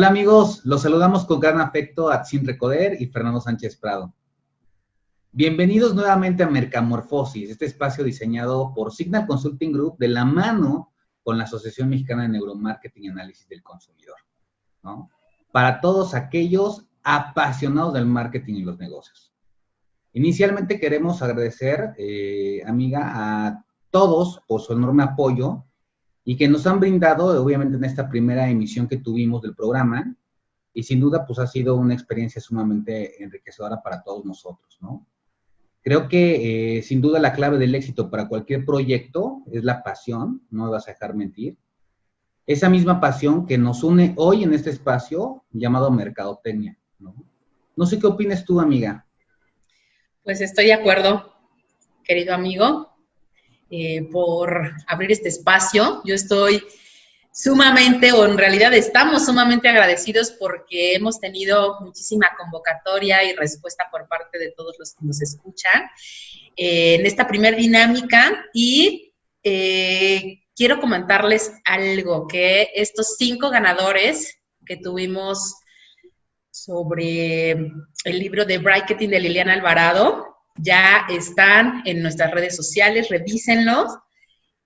Hola amigos, los saludamos con gran afecto a Atsin Recoder y Fernando Sánchez Prado. Bienvenidos nuevamente a Mercamorfosis, este espacio diseñado por Signal Consulting Group de la mano con la Asociación Mexicana de Neuromarketing y Análisis del Consumidor, ¿no? Para todos aquellos apasionados del marketing y los negocios. Inicialmente queremos agradecer, amiga, a todos por su enorme apoyo y que nos han brindado, obviamente, en esta primera emisión que tuvimos del programa, y sin duda, pues ha sido una experiencia sumamente enriquecedora para todos nosotros, ¿no? Creo que, sin duda, la clave del éxito para cualquier proyecto es la pasión, no me vas a dejar mentir. Esa misma pasión que nos une hoy en este espacio llamado Mercadotecnia, ¿no? No sé qué opinas tú, amiga. Pues estoy de acuerdo, querido amigo, por abrir este espacio. Yo estoy sumamente, o en realidad estamos sumamente agradecidos porque hemos tenido muchísima convocatoria y respuesta por parte de todos los que nos escuchan en esta primer dinámica y quiero comentarles algo, que estos 5 ganadores que tuvimos sobre el libro de Marketing de Liliana Alvarado ya están en nuestras redes sociales, revísenlos.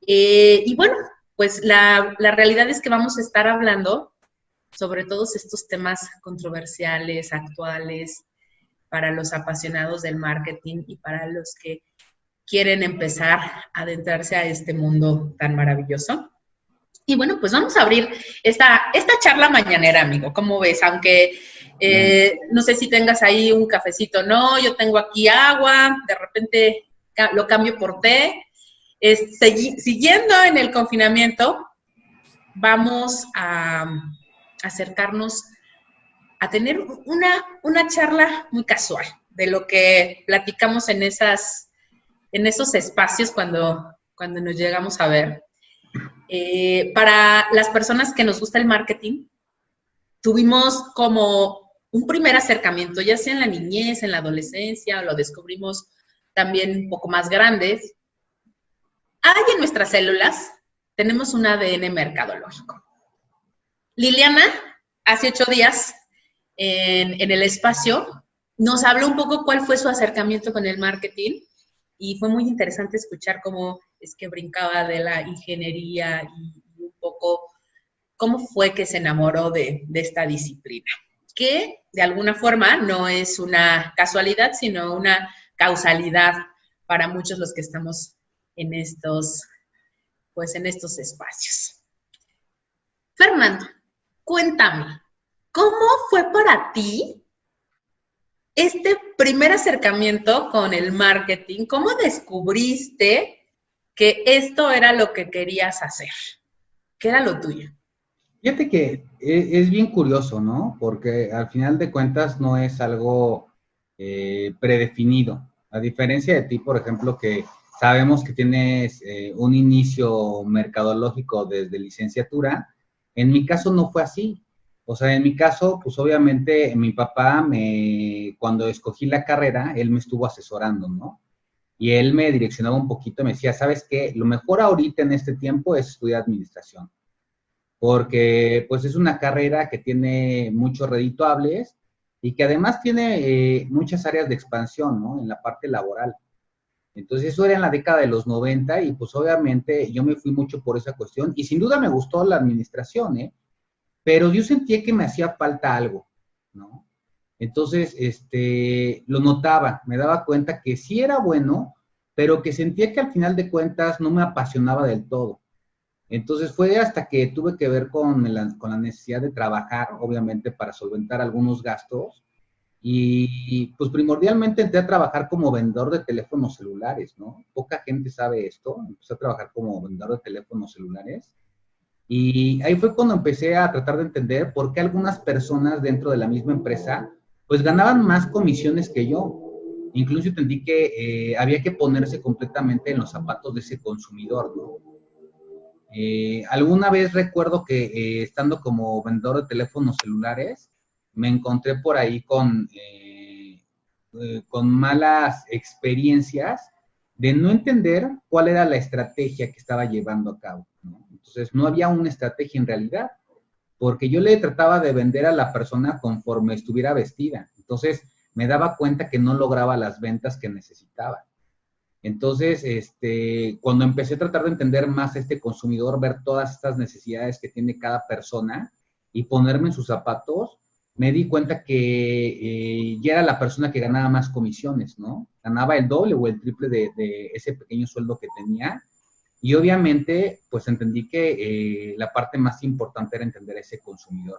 Y bueno, pues la realidad es que vamos a estar hablando sobre todos estos temas controversiales, actuales, para los apasionados del marketing y para los que quieren empezar a adentrarse a este mundo tan maravilloso. Y bueno, pues vamos a abrir esta charla mañanera, amigo. ¿Cómo ves? Aunque no sé si tengas ahí un cafecito, no, yo tengo aquí agua, de repente lo cambio por té. Siguiendo en el confinamiento, vamos a acercarnos a tener una charla muy casual de lo que platicamos en esos espacios cuando nos llegamos a ver. Para las personas que nos gusta el marketing, tuvimos como un primer acercamiento, ya sea en la niñez, en la adolescencia, o lo descubrimos también un poco más grandes. Hay en nuestras células, tenemos un ADN mercadológico. Liliana, hace 8 días, en el espacio, nos habló un poco cuál fue su acercamiento con el marketing y fue muy interesante escuchar cómo es que brincaba de la ingeniería y un poco cómo fue que se enamoró de esta disciplina, que de alguna forma no es una casualidad, sino una causalidad para muchos los que estamos en estos espacios. Fernando, cuéntame, ¿cómo fue para ti este primer acercamiento con el marketing? ¿Cómo descubriste que esto era lo que querías hacer? ¿Qué era lo tuyo? Fíjate que es bien curioso, ¿no? Porque al final de cuentas no es algo predefinido. A diferencia de ti, por ejemplo, que sabemos que tienes un inicio mercadológico desde licenciatura, en mi caso no fue así. O sea, en mi caso, pues obviamente mi papá, cuando escogí la carrera, él me estuvo asesorando, ¿no? Y él me direccionaba un poquito, me decía, ¿sabes qué? Lo mejor ahorita en este tiempo es estudiar administración, porque pues es una carrera que tiene muchos redituables y que además tiene muchas áreas de expansión, ¿no? En la parte laboral. Entonces eso era en la década de los 90 y pues obviamente yo me fui mucho por esa cuestión y sin duda me gustó la administración, ¿eh? Pero yo sentía que me hacía falta algo, ¿no? Entonces, lo notaba, me daba cuenta que sí era bueno, pero que sentía que al final de cuentas no me apasionaba del todo. Entonces fue hasta que tuve que ver con la necesidad de trabajar, obviamente, para solventar algunos gastos. Y pues primordialmente entré a trabajar como vendedor de teléfonos celulares, ¿no? Poca gente sabe esto. Empecé a trabajar como vendedor de teléfonos celulares. Y ahí fue cuando empecé a tratar de entender por qué algunas personas dentro de la misma empresa pues ganaban más comisiones que yo. Incluso entendí que había que ponerse completamente en los zapatos de ese consumidor, ¿no? Alguna vez recuerdo que estando como vendedor de teléfonos celulares, me encontré por ahí con malas experiencias de no entender cuál era la estrategia que estaba llevando a cabo, ¿no? Entonces, no había una estrategia en realidad. porque yo le trataba de vender a la persona conforme estuviera vestida. Entonces, me daba cuenta que no lograba las ventas que necesitaba. Entonces, cuando empecé a tratar de entender más a este consumidor, ver todas estas necesidades que tiene cada persona y ponerme en sus zapatos, me di cuenta que ya era la persona que ganaba más comisiones, ¿no? Ganaba el doble o el triple de ese pequeño sueldo que tenía. Y obviamente, pues entendí que la parte más importante era entender a ese consumidor.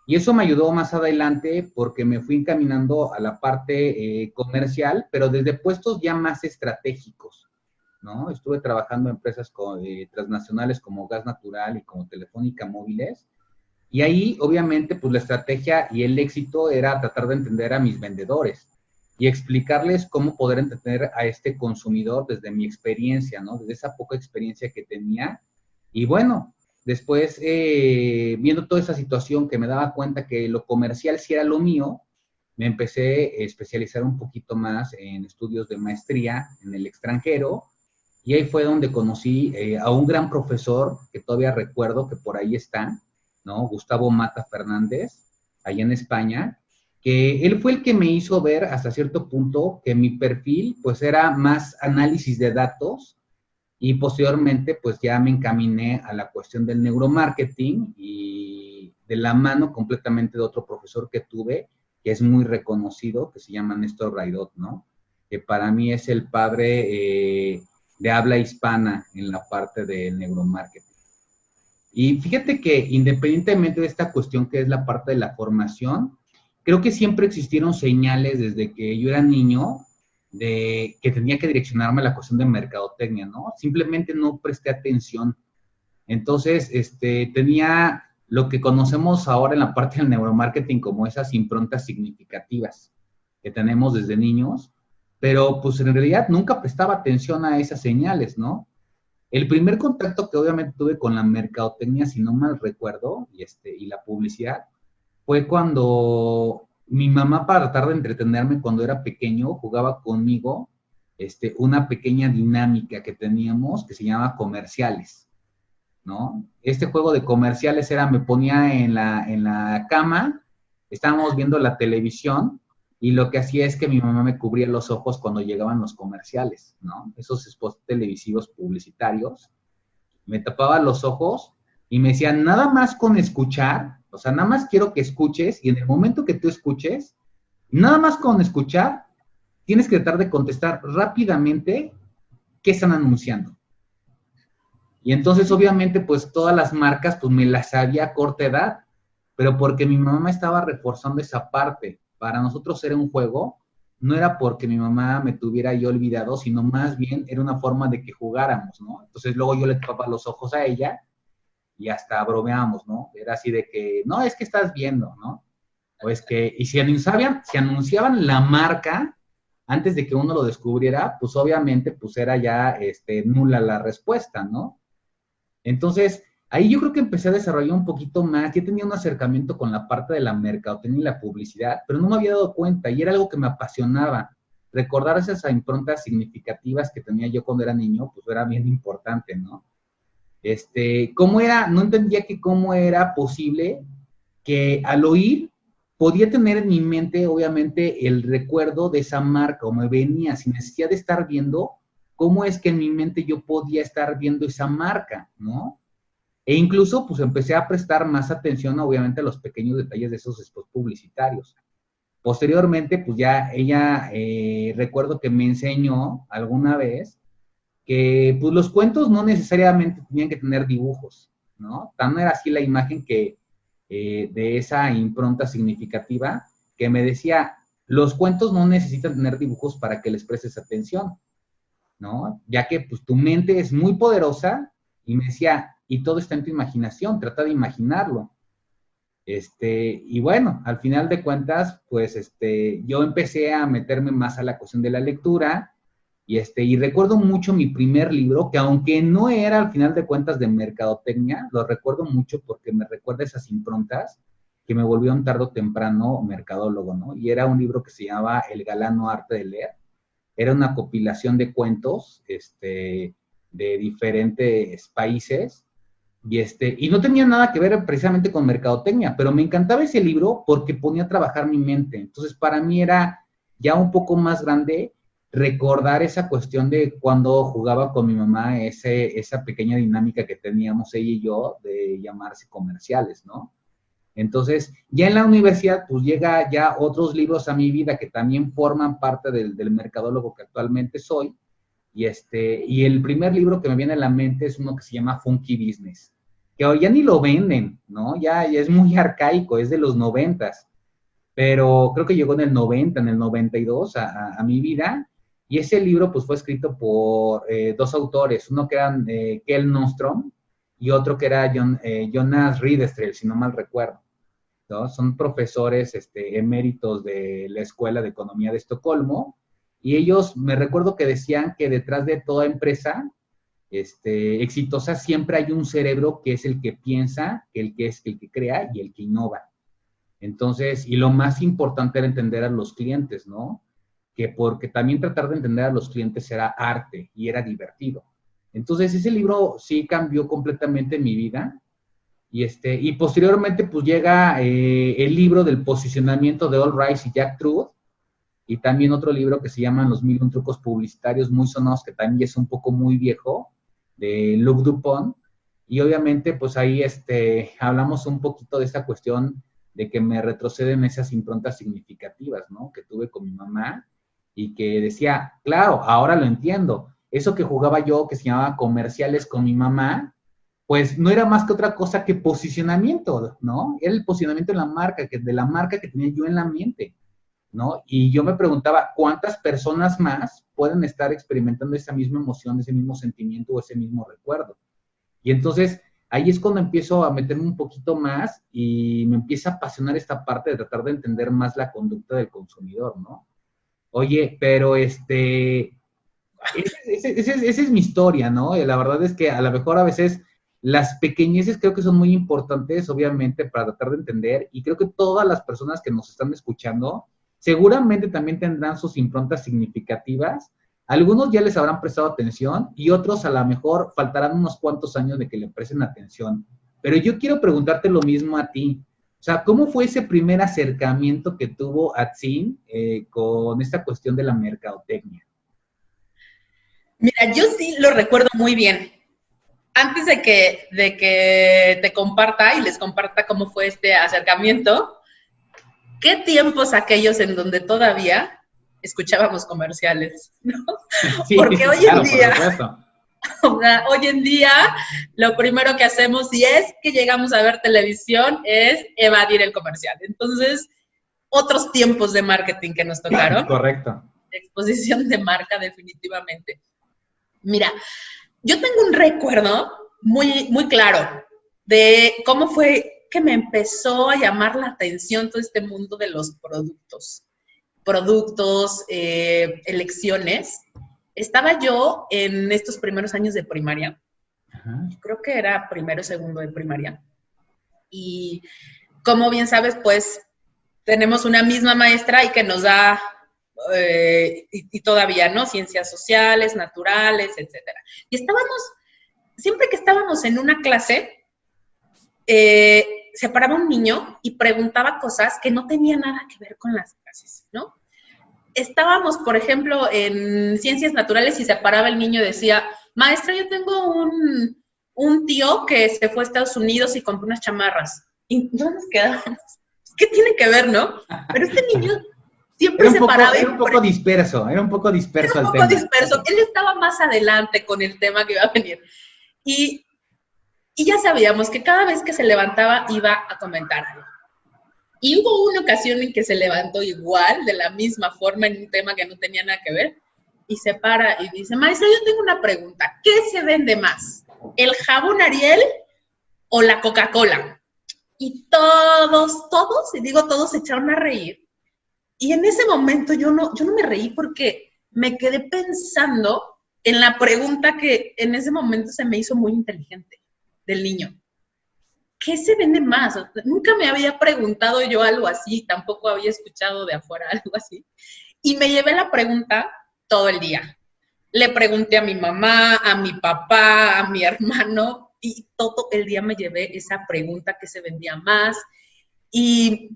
Y eso me ayudó más adelante porque me fui encaminando a la parte comercial, pero desde puestos ya más estratégicos, ¿no? Estuve trabajando en empresas transnacionales como Gas Natural y como Telefónica Móviles. Y ahí, obviamente, pues la estrategia y el éxito era tratar de entender a mis vendedores y explicarles cómo poder entender a este consumidor desde mi experiencia, ¿no? Desde esa poca experiencia que tenía. Y bueno, después, viendo toda esa situación que me daba cuenta que lo comercial sí era lo mío, me empecé a especializar un poquito más en estudios de maestría en el extranjero. Y ahí fue donde conocí a un gran profesor que todavía recuerdo que por ahí está, ¿no? Gustavo Mata Fernández, allá en España, que él fue el que me hizo ver hasta cierto punto que mi perfil pues era más análisis de datos y posteriormente pues ya me encaminé a la cuestión del neuromarketing y de la mano completamente de otro profesor que tuve, que es muy reconocido, que se llama Néstor Raidot, ¿no? Que para mí es el padre de habla hispana en la parte del neuromarketing. Y fíjate que independientemente de esta cuestión que es la parte de la formación, creo que siempre existieron señales desde que yo era niño de que tenía que direccionarme a la cuestión de mercadotecnia, ¿no? Simplemente no presté atención. Entonces, tenía lo que conocemos ahora en la parte del neuromarketing como esas improntas significativas que tenemos desde niños, pero pues en realidad nunca prestaba atención a esas señales, ¿no? El primer contacto que obviamente tuve con la mercadotecnia, si no mal recuerdo, y la publicidad, fue cuando mi mamá, para tratar de entretenerme cuando era pequeño, jugaba conmigo una pequeña dinámica que teníamos que se llama comerciales, ¿no? Este juego de comerciales era, me ponía en la cama, estábamos viendo la televisión y lo que hacía es que mi mamá me cubría los ojos cuando llegaban los comerciales, ¿no? Esos spots televisivos publicitarios. Me tapaba los ojos y me decía, nada más con escuchar, o sea, nada más quiero que escuches y en el momento que tú escuches, nada más con escuchar, tienes que tratar de contestar rápidamente qué están anunciando. Y entonces, obviamente, pues todas las marcas, pues me las sabía a corta edad, pero porque mi mamá estaba reforzando esa parte. Para nosotros era un juego, no era porque mi mamá me tuviera yo olvidado, sino más bien era una forma de que jugáramos, ¿no? Entonces luego yo le tapaba los ojos a ella y hasta bromeábamos, ¿no? Era así de que, no, es que estás viendo, ¿no? O es que, y si anunciaban la marca antes de que uno lo descubriera, pues obviamente pues era ya nula la respuesta, ¿no? Entonces, ahí yo creo que empecé a desarrollar un poquito más, ya tenía un acercamiento con la parte de la mercadotecnia y la publicidad, pero no me había dado cuenta y era algo que me apasionaba. Recordar esas improntas significativas que tenía yo cuando era niño, pues era bien importante, ¿no? ¿Cómo era? No entendía que cómo era posible que al oír podía tener en mi mente, obviamente, el recuerdo de esa marca o me venía sin necesidad de estar viendo cómo es que en mi mente yo podía estar viendo esa marca, ¿no? E incluso, pues, empecé a prestar más atención, obviamente, a los pequeños detalles de esos spots publicitarios. Posteriormente, pues, ya ella, recuerdo que me enseñó alguna vez que, pues, los cuentos no necesariamente tenían que tener dibujos, ¿no? Tan era así la imagen que, de esa impronta significativa, que me decía, los cuentos no necesitan tener dibujos para que les prestes atención, ¿no? Ya que pues tu mente es muy poderosa y me decía, y todo está en tu imaginación, trata de imaginarlo. Y bueno, al final de cuentas, pues yo empecé a meterme más a la cuestión de la lectura y recuerdo mucho mi primer libro, que aunque no era al final de cuentas de mercadotecnia, lo recuerdo mucho porque me recuerda esas improntas que me volvieron tarde o temprano mercadólogo, ¿no? Y era un libro que se llamaba El galano arte de leer. Era una compilación de cuentos de diferentes países y no tenía nada que ver precisamente con mercadotecnia, pero me encantaba ese libro porque ponía a trabajar mi mente. Entonces, para mí era ya un poco más grande recordar esa cuestión de cuando jugaba con mi mamá, esa pequeña dinámica que teníamos ella y yo de llamarse comerciales, ¿no? Entonces, ya en la universidad, pues llega ya otros libros a mi vida que también forman parte del mercadólogo que actualmente soy. Y el primer libro que me viene a la mente es uno que se llama Funky Business, que hoy ya ni lo venden, ¿no? Ya es muy arcaico, es de los 90s, pero creo que llegó en el 90, en el 92 a mi vida, y ese libro pues fue escrito por dos autores, uno que eran Kjell Nostrom y otro que era Jonas Riddersteel, si no mal recuerdo, ¿no? Son profesores eméritos de la Escuela de Economía de Estocolmo, y ellos me recuerdo que decían que detrás de toda empresa exitosa siempre hay un cerebro que es el que piensa, el que es el que crea y el que innova. Entonces, y lo más importante era entender a los clientes, ¿no? Que porque también tratar de entender a los clientes era arte y era divertido. Entonces, ese libro sí cambió completamente mi vida. Y posteriormente, pues llega el libro del posicionamiento de All Rise y Jack Truth, y también otro libro que se llama Los 1001 trucos publicitarios muy sonados, que también es un poco muy viejo, de Luc Dupont. Y obviamente, pues ahí hablamos un poquito de esta cuestión de que me retroceden esas improntas significativas, ¿no? Que tuve con mi mamá y que decía, claro, ahora lo entiendo. Eso que jugaba yo, que se llamaba comerciales con mi mamá, pues no era más que otra cosa que posicionamiento, ¿no? Era el posicionamiento de la marca que tenía yo en la mente, ¿no? Y yo me preguntaba, ¿cuántas personas más pueden estar experimentando esa misma emoción, ese mismo sentimiento o ese mismo recuerdo? Y entonces, ahí es cuando empiezo a meterme un poquito más y me empieza a apasionar esta parte de tratar de entender más la conducta del consumidor, ¿no? Oye, pero esa es mi historia, ¿no? Y la verdad es que a lo mejor a veces las pequeñeces creo que son muy importantes, obviamente, para tratar de entender, y creo que todas las personas que nos están escuchando seguramente también tendrán sus improntas significativas. Algunos ya les habrán prestado atención y otros a lo mejor faltarán unos cuantos años de que le presten atención. Pero yo quiero preguntarte lo mismo a ti. O sea, ¿cómo fue ese primer acercamiento que tuvo Atzin con esta cuestión de la mercadotecnia? Mira, yo sí lo recuerdo muy bien. Antes de que te comparta y les comparta cómo fue este acercamiento, ¿qué tiempos aquellos en donde todavía escuchábamos comerciales, ¿no? Sí, porque hoy claro, en día, por hoy en día, lo primero que hacemos, si es que llegamos a ver televisión, es evadir el comercial. Entonces, otros tiempos de marketing que nos tocaron. Correcto. De exposición de marca, definitivamente. Mira, yo tengo un recuerdo muy, muy claro de cómo fue que me empezó a llamar la atención todo este mundo de los productos, elecciones. Estaba yo en estos primeros años de primaria, ajá, creo que era primero o segundo de primaria, y como bien sabes, pues tenemos una misma maestra y que nos da, y todavía, ¿no? Ciencias sociales, naturales, etcétera. Y siempre que estábamos en una clase, se paraba un niño y preguntaba cosas que no tenían nada que ver con las clases, ¿no? Estábamos, por ejemplo, en ciencias naturales y se paraba el niño y decía, maestra, yo tengo un tío que se fue a Estados Unidos y compró unas chamarras. Y no nos quedábamos. ¿Qué tiene que ver, no? Pero este niño siempre se paraba. Era un poco disperso el tema. Él estaba más adelante con el tema que iba a venir. Y ya sabíamos que cada vez que se levantaba iba a comentar algo. Y hubo una ocasión en que se levantó igual, de la misma forma, en un tema que no tenía nada que ver, y se para y dice, maestra, yo tengo una pregunta, ¿qué se vende más? ¿El jabón Ariel o la Coca-Cola? Y todos, y digo todos, se echaron a reír. Y en ese momento yo no me reí porque me quedé pensando en la pregunta que en ese momento se me hizo muy inteligente del niño. ¿Qué se vende más? O sea, nunca me había preguntado yo algo así, tampoco había escuchado de afuera algo así. Y me llevé la pregunta todo el día. Le pregunté a mi mamá, a mi papá, a mi hermano, y todo el día me llevé esa pregunta que se vendía más y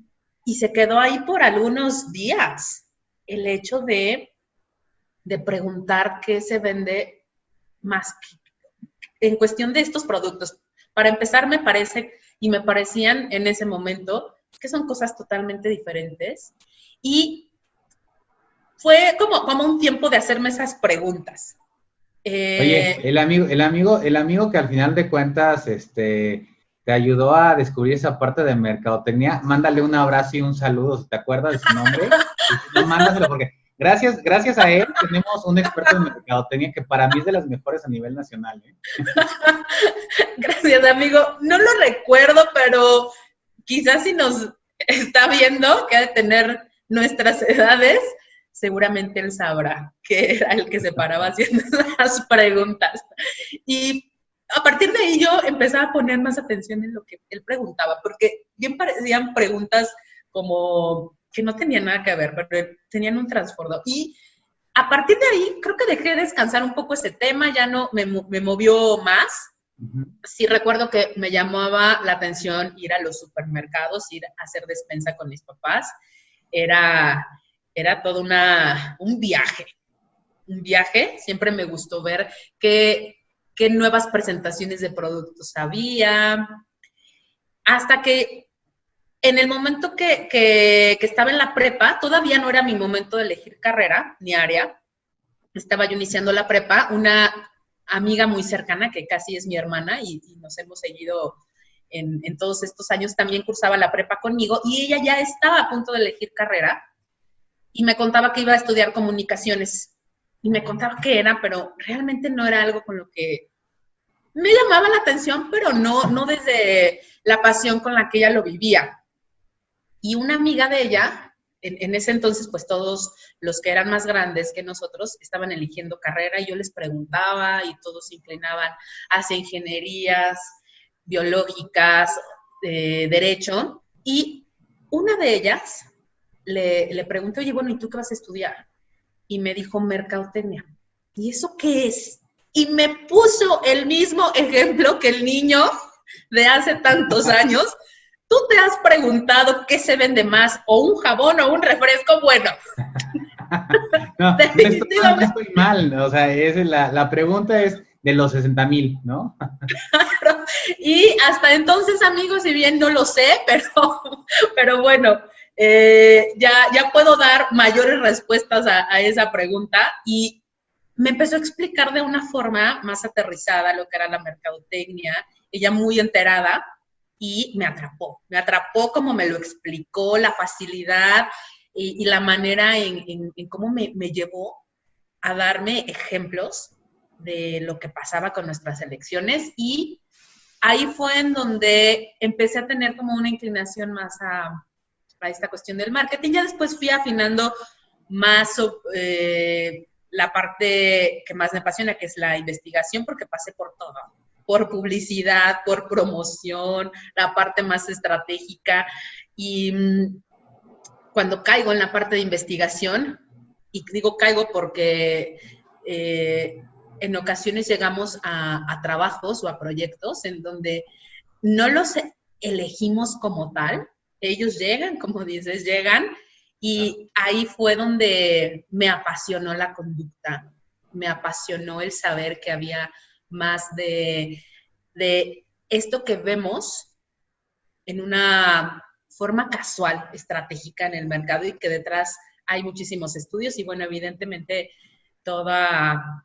se quedó ahí por algunos días el hecho de preguntar qué se vende más en cuestión de estos productos. Para empezar, me parecían en ese momento que son cosas totalmente diferentes y fue como un tiempo de hacerme esas preguntas. Oye, el amigo que al final de cuentas, te ayudó a descubrir esa parte de mercadotecnia, mándale un abrazo y un saludo, si te acuerdas de su nombre, y si no, mándaselo, porque gracias a él tenemos un experto en mercadotecnia que para mí es de las mejores a nivel nacional, ¿eh? Gracias, amigo. No lo recuerdo, pero quizás si nos está viendo, que ha de tener nuestras edades, seguramente él sabrá que era el que se paraba haciendo las preguntas. Y a partir de ahí yo empezaba a poner más atención en lo que él preguntaba, porque bien parecían preguntas como que no tenían nada que ver, pero tenían un trasfondo. Y a partir de ahí creo que dejé descansar un poco ese tema, ya no me movió más. Sí recuerdo que me llamaba la atención ir a los supermercados, ir a hacer despensa con mis papás. Era todo un viaje. Un viaje, siempre me gustó ver qué nuevas presentaciones de productos había. Hasta que en el momento que estaba en la prepa, todavía no era mi momento de elegir carrera ni área. Estaba yo iniciando la prepa, una amiga muy cercana, que casi es mi hermana, y nos hemos seguido en todos estos años, también cursaba la prepa conmigo, y ella ya estaba a punto de elegir carrera, y me contaba que iba a estudiar comunicaciones, y me contaba qué era, pero realmente no era algo con lo que me llamaba la atención, pero no desde la pasión con la que ella lo vivía. Y una amiga de ella, en ese entonces, pues todos los que eran más grandes que nosotros estaban eligiendo carrera y yo les preguntaba y todos se inclinaban hacia ingenierías, biológicas, derecho. Y una de ellas le pregunté, oye, bueno, ¿y tú qué vas a estudiar? Y me dijo, mercadotecnia. ¿Y eso qué es? Y me puso el mismo ejemplo que el niño de hace tantos años. ¿Tú te has preguntado qué se vende más, o un jabón o un refresco? Bueno, no estoy mal, o sea, la pregunta es de los 60,000, ¿no? Claro, y hasta entonces, amigos, si bien no lo sé, pero bueno, ya puedo dar mayores respuestas a esa pregunta, y me empezó a explicar de una forma más aterrizada lo que era la mercadotecnia, ella muy enterada, y me atrapó como me lo explicó, la facilidad y la manera en cómo me llevó a darme ejemplos de lo que pasaba con nuestras elecciones, y ahí fue en donde empecé a tener como una inclinación más a esta cuestión del marketing. Ya después fui afinando más la parte que más me apasiona, que es la investigación, porque pasé por todo. Por publicidad, por promoción, la parte más estratégica. Y cuando caigo en la parte de investigación, y digo caigo porque en ocasiones llegamos a trabajos o a proyectos en donde no los elegimos como tal, ellos llegan, como dices, llegan, y ahí fue donde me apasionó la conducta, me apasionó el saber que había más de esto que vemos en una forma casual, estratégica en el mercado, y que detrás hay muchísimos estudios y, bueno, evidentemente toda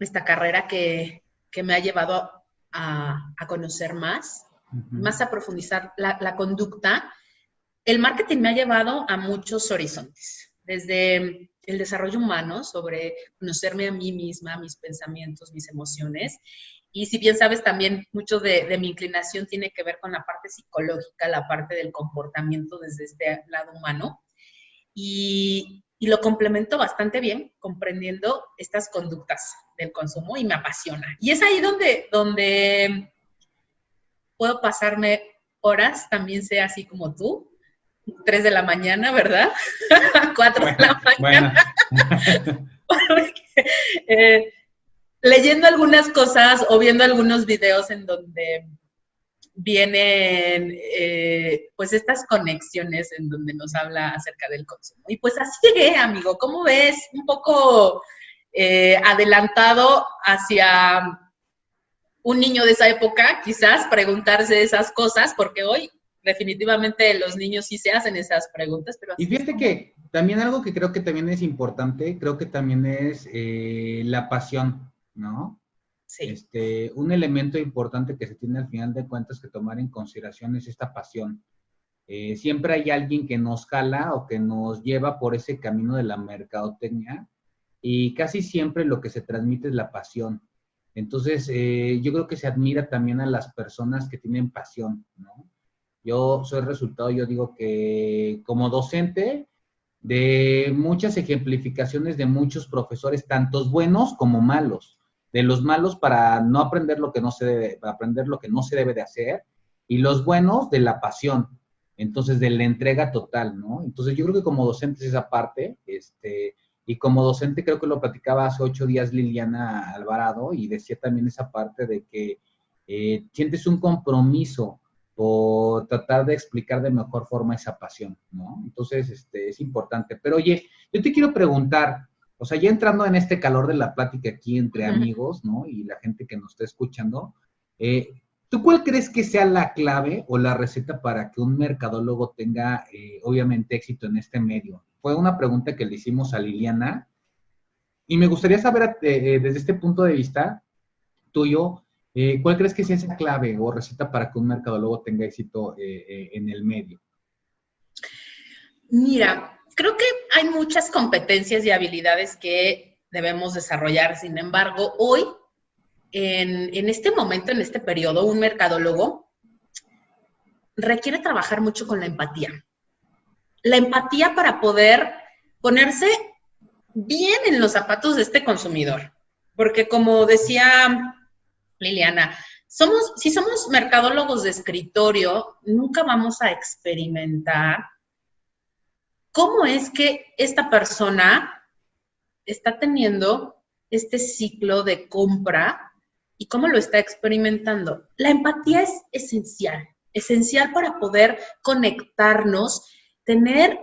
esta carrera que me ha llevado a conocer más, más a profundizar la conducta. El marketing me ha llevado a muchos horizontes, desde el desarrollo humano, sobre conocerme a mí misma, mis pensamientos, mis emociones. Y si bien sabes, también mucho de mi inclinación tiene que ver con la parte psicológica, la parte del comportamiento desde este lado humano. Y lo complemento bastante bien, comprendiendo estas conductas del consumo, y me apasiona. Y es ahí donde puedo pasarme horas, también sea así como tú, 3 de la mañana, ¿verdad? 4 de la mañana. Porque, leyendo algunas cosas o viendo algunos videos en donde vienen pues estas conexiones en donde nos habla acerca del consumo. Y pues así llegué, amigo. ¿Cómo ves? Un poco adelantado hacia un niño de esa época, quizás preguntarse esas cosas, porque hoy definitivamente los niños sí se hacen esas preguntas. Pero y fíjate que también algo que creo que también es importante, creo que también es la pasión, ¿no? sí. Un elemento importante que se tiene al final de cuentas que tomar en consideración es esta pasión. Siempre hay alguien que nos jala o que nos lleva por ese camino de la mercadotecnia y casi siempre lo que se transmite es la pasión. Entonces, yo creo que se admira también a las personas que tienen pasión, ¿no? Yo soy resultado, yo digo que como docente de muchas ejemplificaciones de muchos profesores, tantos buenos como malos. De los malos para no aprender lo que no se debe, para aprender lo que no se debe de hacer, y los buenos de la pasión, entonces de la entrega total, ¿no? Entonces yo creo que como docente es esa parte, y como docente creo que lo platicaba hace 8 días Liliana Alvarado, y decía también esa parte de que sientes un compromiso por tratar de explicar de mejor forma esa pasión, ¿no? Entonces, es importante. Pero oye, yo te quiero preguntar, o sea, ya entrando en este calor de la plática aquí entre amigos, ¿no? Y la gente que nos está escuchando, ¿tú cuál crees que sea la clave o la receta para que un mercadólogo tenga, obviamente, éxito en este medio? Fue una pregunta que le hicimos a Liliana y me gustaría saber, desde este punto de vista tuyo, ¿cuál crees que sea esa clave o receta para que un mercadólogo tenga éxito en el medio? Mira, creo que hay muchas competencias y habilidades que debemos desarrollar. Sin embargo, hoy, en este momento, en este periodo, un mercadólogo requiere trabajar mucho con la empatía. La empatía para poder ponerse bien en los zapatos de este consumidor. Porque como decía Liliana, si somos mercadólogos de escritorio, nunca vamos a experimentar cómo es que esta persona está teniendo este ciclo de compra y cómo lo está experimentando. La empatía es esencial para poder conectarnos, tener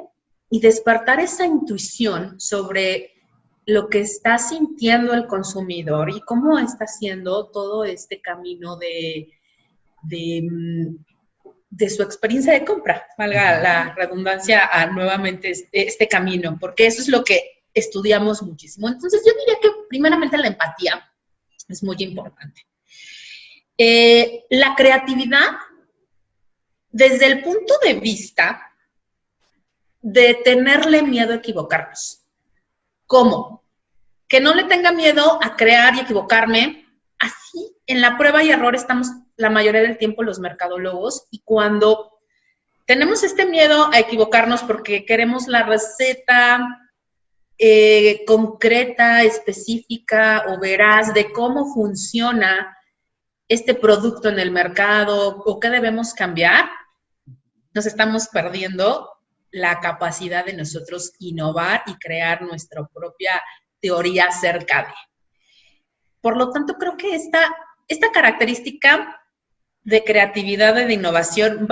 y despertar esa intuición sobre lo que está sintiendo el consumidor y cómo está haciendo todo este camino de su experiencia de compra, valga la redundancia, a nuevamente este camino, porque eso es lo que estudiamos muchísimo. Entonces, yo diría que primeramente la empatía es muy importante. La creatividad, desde el punto de vista de tenerle miedo a equivocarnos. ¿Cómo? Que no le tenga miedo a crear y equivocarme. Así, en la prueba y error estamos la mayoría del tiempo los mercadólogos, y cuando tenemos este miedo a equivocarnos porque queremos la receta concreta, específica o veraz de cómo funciona este producto en el mercado o qué debemos cambiar, nos estamos perdiendo la capacidad de nosotros innovar y crear nuestra propia teoría acerca de. Por lo tanto, creo que esta característica de creatividad y de innovación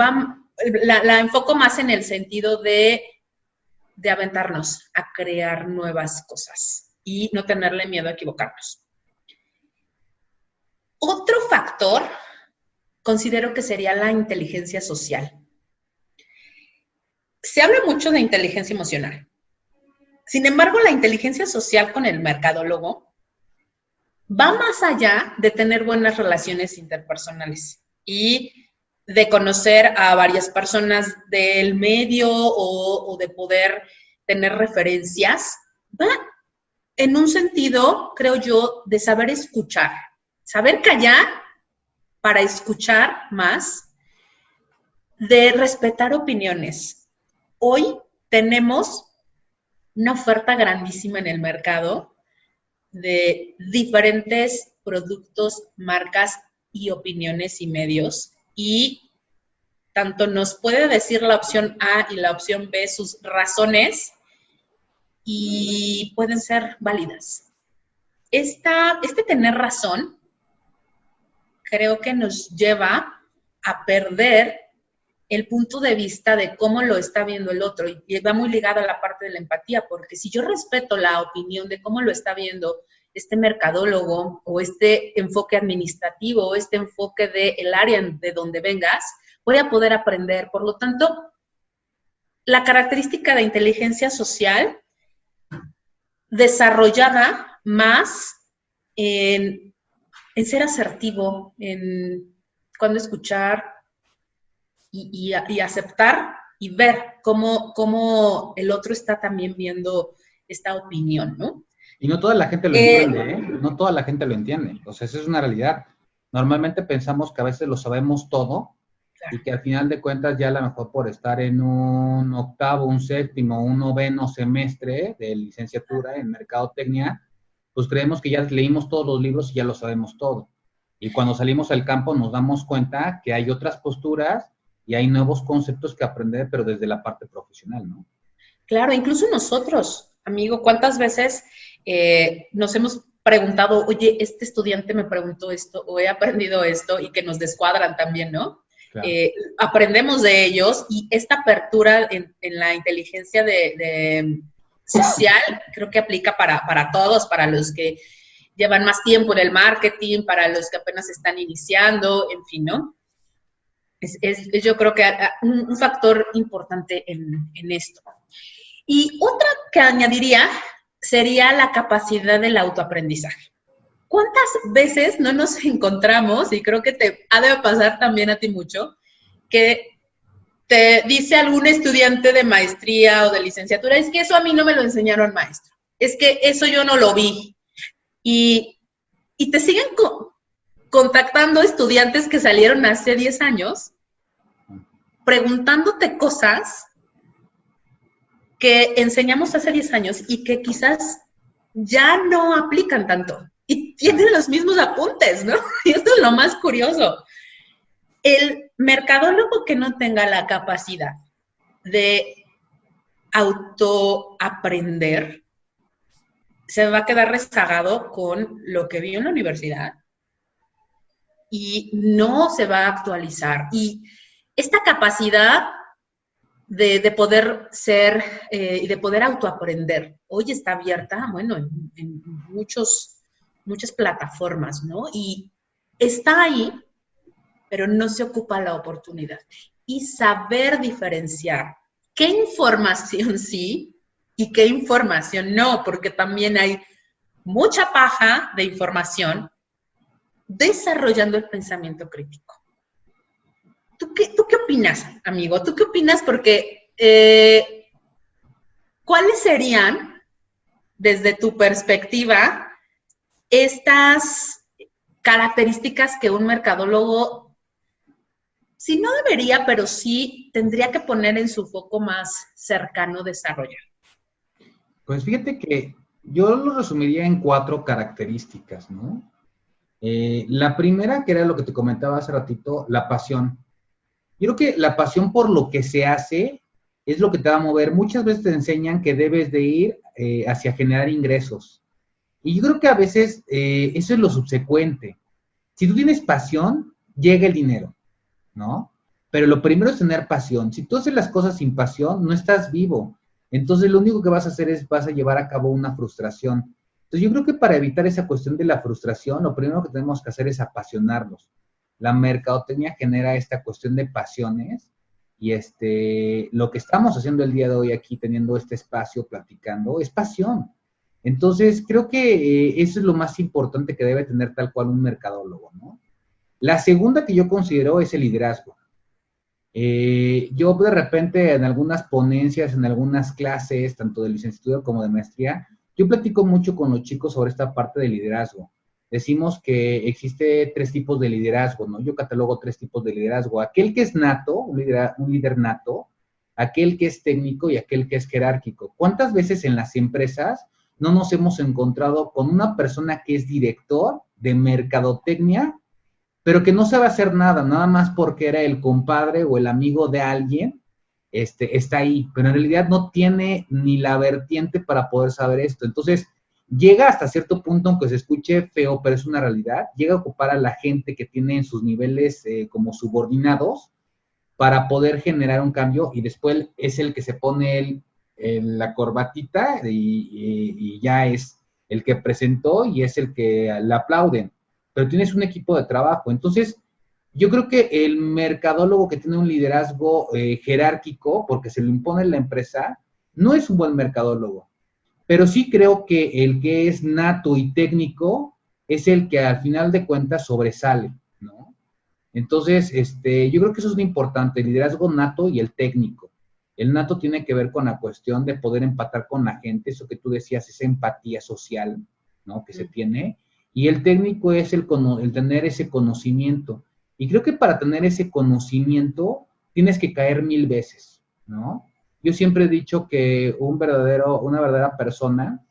la enfoco más en el sentido de aventarnos a crear nuevas cosas y no tenerle miedo a equivocarnos. Otro factor considero que sería la inteligencia social. Se habla mucho de inteligencia emocional. Sin embargo, la inteligencia social con el mercadólogo va más allá de tener buenas relaciones interpersonales y de conocer a varias personas del medio o de poder tener referencias. Va en un sentido, creo yo, de saber escuchar. Saber callar para escuchar más, de respetar opiniones. Hoy tenemos una oferta grandísima en el mercado de diferentes productos, marcas y opiniones y medios, y tanto nos puede decir la opción A y la opción B sus razones y pueden ser válidas. este tener razón creo que nos lleva a perder el punto de vista de cómo lo está viendo el otro, y va muy ligado a la parte de la empatía, porque si yo respeto la opinión de cómo lo está viendo este mercadólogo, o este enfoque administrativo, o este enfoque del área de donde vengas, voy a poder aprender. Por lo tanto, la característica de inteligencia social desarrollada más en ser asertivo, en cuándo escuchar, y aceptar y ver cómo el otro está también viendo esta opinión, ¿no? Y no toda la gente lo entiende, ¿eh? No toda la gente lo entiende. O sea, esa es una realidad. Normalmente pensamos que a veces lo sabemos todo, claro, y que al final de cuentas ya a lo mejor por estar en un octavo, un séptimo, un noveno semestre de licenciatura en mercadotecnia, pues creemos que ya leímos todos los libros y ya lo sabemos todo. Y cuando salimos al campo nos damos cuenta que hay otras posturas y hay nuevos conceptos que aprender, pero desde la parte profesional, ¿no? Claro, incluso nosotros, amigo, ¿cuántas veces nos hemos preguntado, oye, este estudiante me preguntó esto, o he aprendido esto, y que nos descuadran también, ¿no? Claro. Aprendemos de ellos, y esta apertura en la inteligencia de social creo que aplica para todos, para los que llevan más tiempo en el marketing, para los que apenas están iniciando, en fin, ¿no? Yo creo que un factor importante en esto. Y otra que añadiría sería la capacidad del autoaprendizaje. ¿Cuántas veces no nos encontramos, y creo que te ha de pasar también a ti mucho, que te dice algún estudiante de maestría o de licenciatura, es que eso a mí no me lo enseñaron, maestro, es que eso yo no lo vi? Y te siguen contactando estudiantes que salieron hace 10 años, preguntándote cosas que enseñamos hace 10 años y que quizás ya no aplican tanto. Y tienen los mismos apuntes, ¿no? Y esto es lo más curioso. El mercadólogo que no tenga la capacidad de autoaprender se va a quedar rezagado con lo que vio en la universidad y no se va a actualizar. Y esta capacidad de poder ser y de poder autoaprender hoy está abierta, bueno, en muchas plataformas, ¿no? Y está ahí, pero no se ocupa la oportunidad. Y saber diferenciar qué información sí y qué información no, porque también hay mucha paja de información desarrollando el pensamiento crítico. ¿Tú qué opinas, amigo? ¿Tú qué opinas? Porque, ¿cuáles serían, desde tu perspectiva, estas características que un mercadólogo, si no debería, pero sí tendría que poner en su foco más cercano desarrollar? Pues fíjate que yo lo resumiría en 4 características, ¿no? La primera, que era lo que te comentaba hace ratito, la pasión. Yo creo que la pasión por lo que se hace es lo que te va a mover. Muchas veces te enseñan que debes de ir hacia generar ingresos. Y yo creo que a veces eso es lo subsecuente. Si tú tienes pasión, llega el dinero, ¿no? Pero lo primero es tener pasión. Si tú haces las cosas sin pasión, no estás vivo. Entonces lo único que vas a hacer es, vas a llevar a cabo una frustración. Entonces yo creo que para evitar esa cuestión de la frustración, lo primero que tenemos que hacer es apasionarnos. La mercadotecnia genera esta cuestión de pasiones y lo que estamos haciendo el día de hoy aquí, teniendo este espacio, platicando, es pasión. Entonces, creo que eso es lo más importante que debe tener tal cual un mercadólogo, ¿no? La segunda que yo considero es el liderazgo. Yo de repente en algunas ponencias, en algunas clases, tanto de licenciatura como de maestría, yo platico mucho con los chicos sobre esta parte del liderazgo. Decimos que existe 3 tipos de liderazgo, ¿no? Yo catalogo 3 tipos de liderazgo. Aquel que es nato, un líder nato, aquel que es técnico y aquel que es jerárquico. ¿Cuántas veces en las empresas no nos hemos encontrado con una persona que es director de mercadotecnia, pero que no sabe hacer nada, nada más porque era el compadre o el amigo de alguien, está ahí, pero en realidad no tiene ni la vertiente para poder saber esto? Entonces, llega hasta cierto punto, aunque se escuche feo, pero es una realidad, llega a ocupar a la gente que tiene en sus niveles como subordinados para poder generar un cambio y después es el que se pone la corbatita y ya es el que presentó y es el que le aplauden, pero tienes un equipo de trabajo. Entonces, yo creo que el mercadólogo que tiene un liderazgo jerárquico, porque se lo impone la empresa, no es un buen mercadólogo. Pero sí creo que el que es nato y técnico es el que al final de cuentas sobresale, ¿no? Entonces, yo creo que eso es lo importante, el liderazgo nato y el técnico. El nato tiene que ver con la cuestión de poder empatar con la gente, eso que tú decías, esa empatía social, ¿no? Que se tiene. Y el técnico es el tener ese conocimiento. Y creo que para tener ese conocimiento tienes que caer 1000 veces, ¿no? Yo siempre he dicho que una verdadera persona,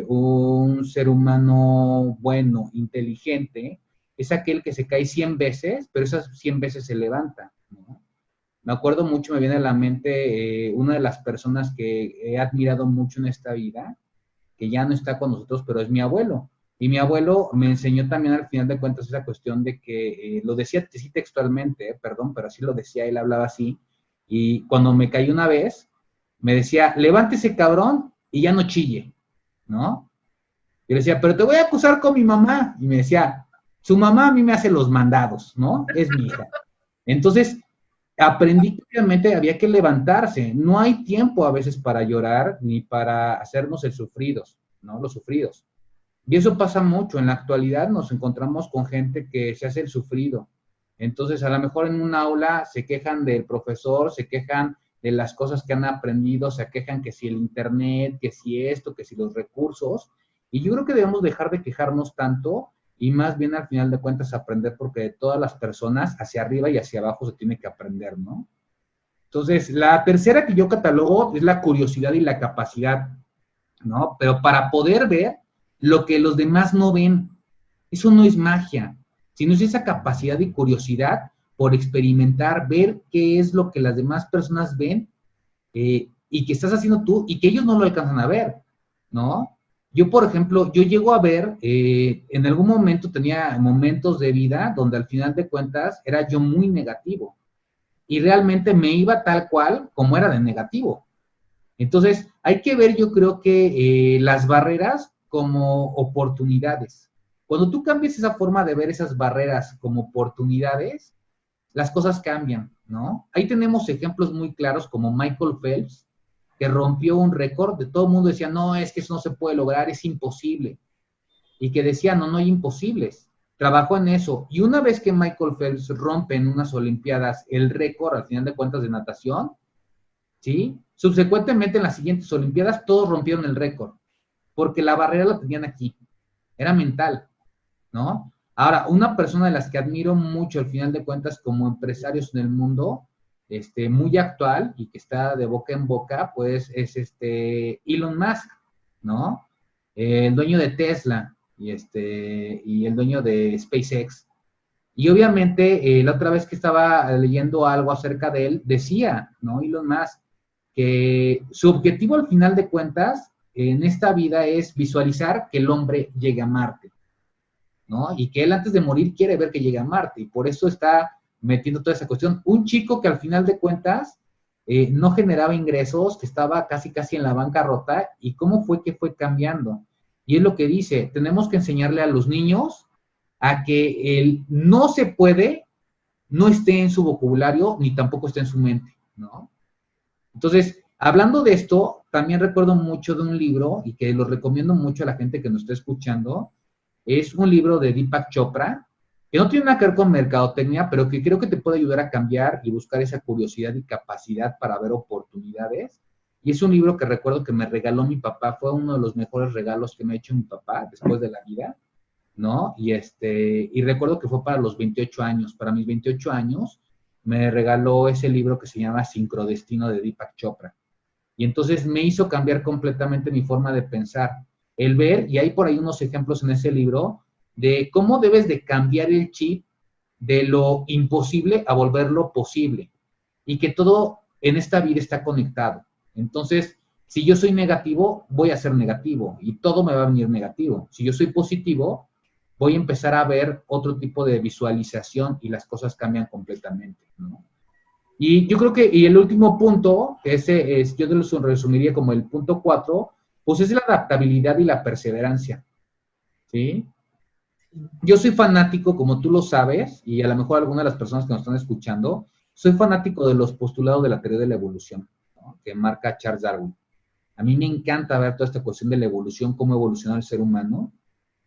un ser humano bueno, inteligente, es aquel que se cae 100 veces, pero esas 100 veces se levanta, ¿no? Me acuerdo mucho, me viene a la mente una de las personas que he admirado mucho en esta vida, que ya no está con nosotros, pero es mi abuelo. Y mi abuelo me enseñó también al final de cuentas esa cuestión de que, lo decía sí textualmente, perdón, pero así lo decía, él hablaba así, y cuando me caí una vez, me decía, levántese cabrón y ya no chille, ¿no? Yo le decía, pero te voy a acusar con mi mamá. Y me decía, su mamá a mí me hace los mandados, ¿no? Es mi hija. Entonces, aprendí que obviamente había que levantarse. No hay tiempo a veces para llorar ni para hacernos el sufridos, ¿no? Los sufridos. Y eso pasa mucho. En la actualidad nos encontramos con gente que se hace el sufrido. Entonces, a lo mejor en un aula se quejan del profesor, se quejan de las cosas que han aprendido, se quejan que si el internet, que si esto, que si los recursos. Y yo creo que debemos dejar de quejarnos tanto y más bien al final de cuentas aprender, porque de todas las personas, hacia arriba y hacia abajo se tiene que aprender, ¿no? Entonces, la tercera que yo catalogo es la curiosidad y la capacidad, ¿no? Pero para poder ver lo que los demás no ven, eso no es magia, sino es esa capacidad y curiosidad por experimentar, ver qué es lo que las demás personas ven y que estás haciendo tú y que ellos no lo alcanzan a ver, ¿no? Yo, por ejemplo, yo llego a ver, en algún momento tenía momentos de vida donde al final de cuentas era yo muy negativo y realmente me iba tal cual como era de negativo. Entonces, hay que ver, yo creo que las barreras como oportunidades. Cuando tú cambias esa forma de ver esas barreras como oportunidades, las cosas cambian, ¿no? Ahí tenemos ejemplos muy claros como Michael Phelps, que rompió un récord, de todo el mundo decía, no, es que eso no se puede lograr, es imposible. Y que decía, no, no hay imposibles. Trabajó en eso. Y una vez que Michael Phelps rompe en unas Olimpiadas el récord, al final de cuentas, de natación, ¿sí? Subsecuentemente en las siguientes Olimpiadas todos rompieron el récord, porque la barrera la tenían aquí, era mental, ¿no? Ahora, una persona de las que admiro mucho al final de cuentas como empresarios en el mundo, muy actual y que está de boca en boca, pues es Elon Musk, ¿no? El dueño de Tesla y el dueño de SpaceX. Y obviamente, la otra vez que estaba leyendo algo acerca de él, decía, ¿no? Elon Musk, que su objetivo al final de cuentas en esta vida es visualizar que el hombre llegue a Marte, ¿no? Y que él antes de morir quiere ver que llegue a Marte y por eso está metiendo toda esa cuestión. Un chico que al final de cuentas no generaba ingresos, que estaba casi en la bancarrota y cómo fue que fue cambiando. Y es lo que dice, tenemos que enseñarle a los niños a que el no se puede no esté en su vocabulario ni tampoco esté en su mente, ¿no? Entonces, hablando de esto, también recuerdo mucho de un libro y que lo recomiendo mucho a la gente que nos está escuchando. Es un libro de Deepak Chopra, que no tiene nada que ver con mercadotecnia, pero que creo que te puede ayudar a cambiar y buscar esa curiosidad y capacidad para ver oportunidades. Y es un libro que recuerdo que me regaló mi papá, fue uno de los mejores regalos que me ha hecho mi papá después de la vida, ¿no? Y recuerdo que fue para los 28 años, para mis 28 años, me regaló ese libro que se llama Sincrodestino de Deepak Chopra. Y entonces me hizo cambiar completamente mi forma de pensar. El ver, y hay por ahí unos ejemplos en ese libro, de cómo debes de cambiar el chip de lo imposible a volverlo posible. Y que todo en esta vida está conectado. Entonces, Si yo soy negativo, voy a ser negativo y todo me va a venir negativo. Si yo soy positivo, voy a empezar a ver otro tipo de visualización y las cosas cambian completamente, ¿no? Y yo creo que, y el último punto, que ese es, yo te lo resumiría como el punto 4, pues es la adaptabilidad y la perseverancia, ¿sí? Yo soy fanático, como tú lo sabes, y a lo mejor algunas de las personas que nos están escuchando, soy fanático de los postulados de la teoría de la evolución, ¿no? Que marca Charles Darwin. A mí me encanta ver toda esta cuestión de la evolución, cómo evoluciona el ser humano,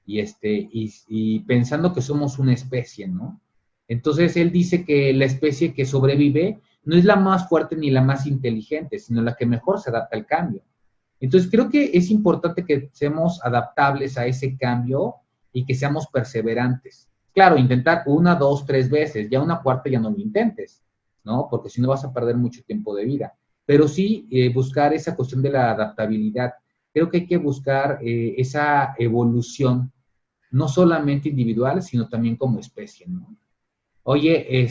y pensando que somos una especie, ¿no? Entonces él dice que la especie que sobrevive no es la más fuerte ni la más inteligente, sino la que mejor se adapta al cambio. Entonces creo que es importante que seamos adaptables a ese cambio y que seamos perseverantes. Claro, intentar una, dos, tres veces, ya una cuarta ya no lo intentes, ¿no? Porque si no vas a perder mucho tiempo de vida. Pero sí buscar esa cuestión de la adaptabilidad. Creo que hay que buscar esa evolución, no solamente individual, sino también como especie, ¿no? Oye,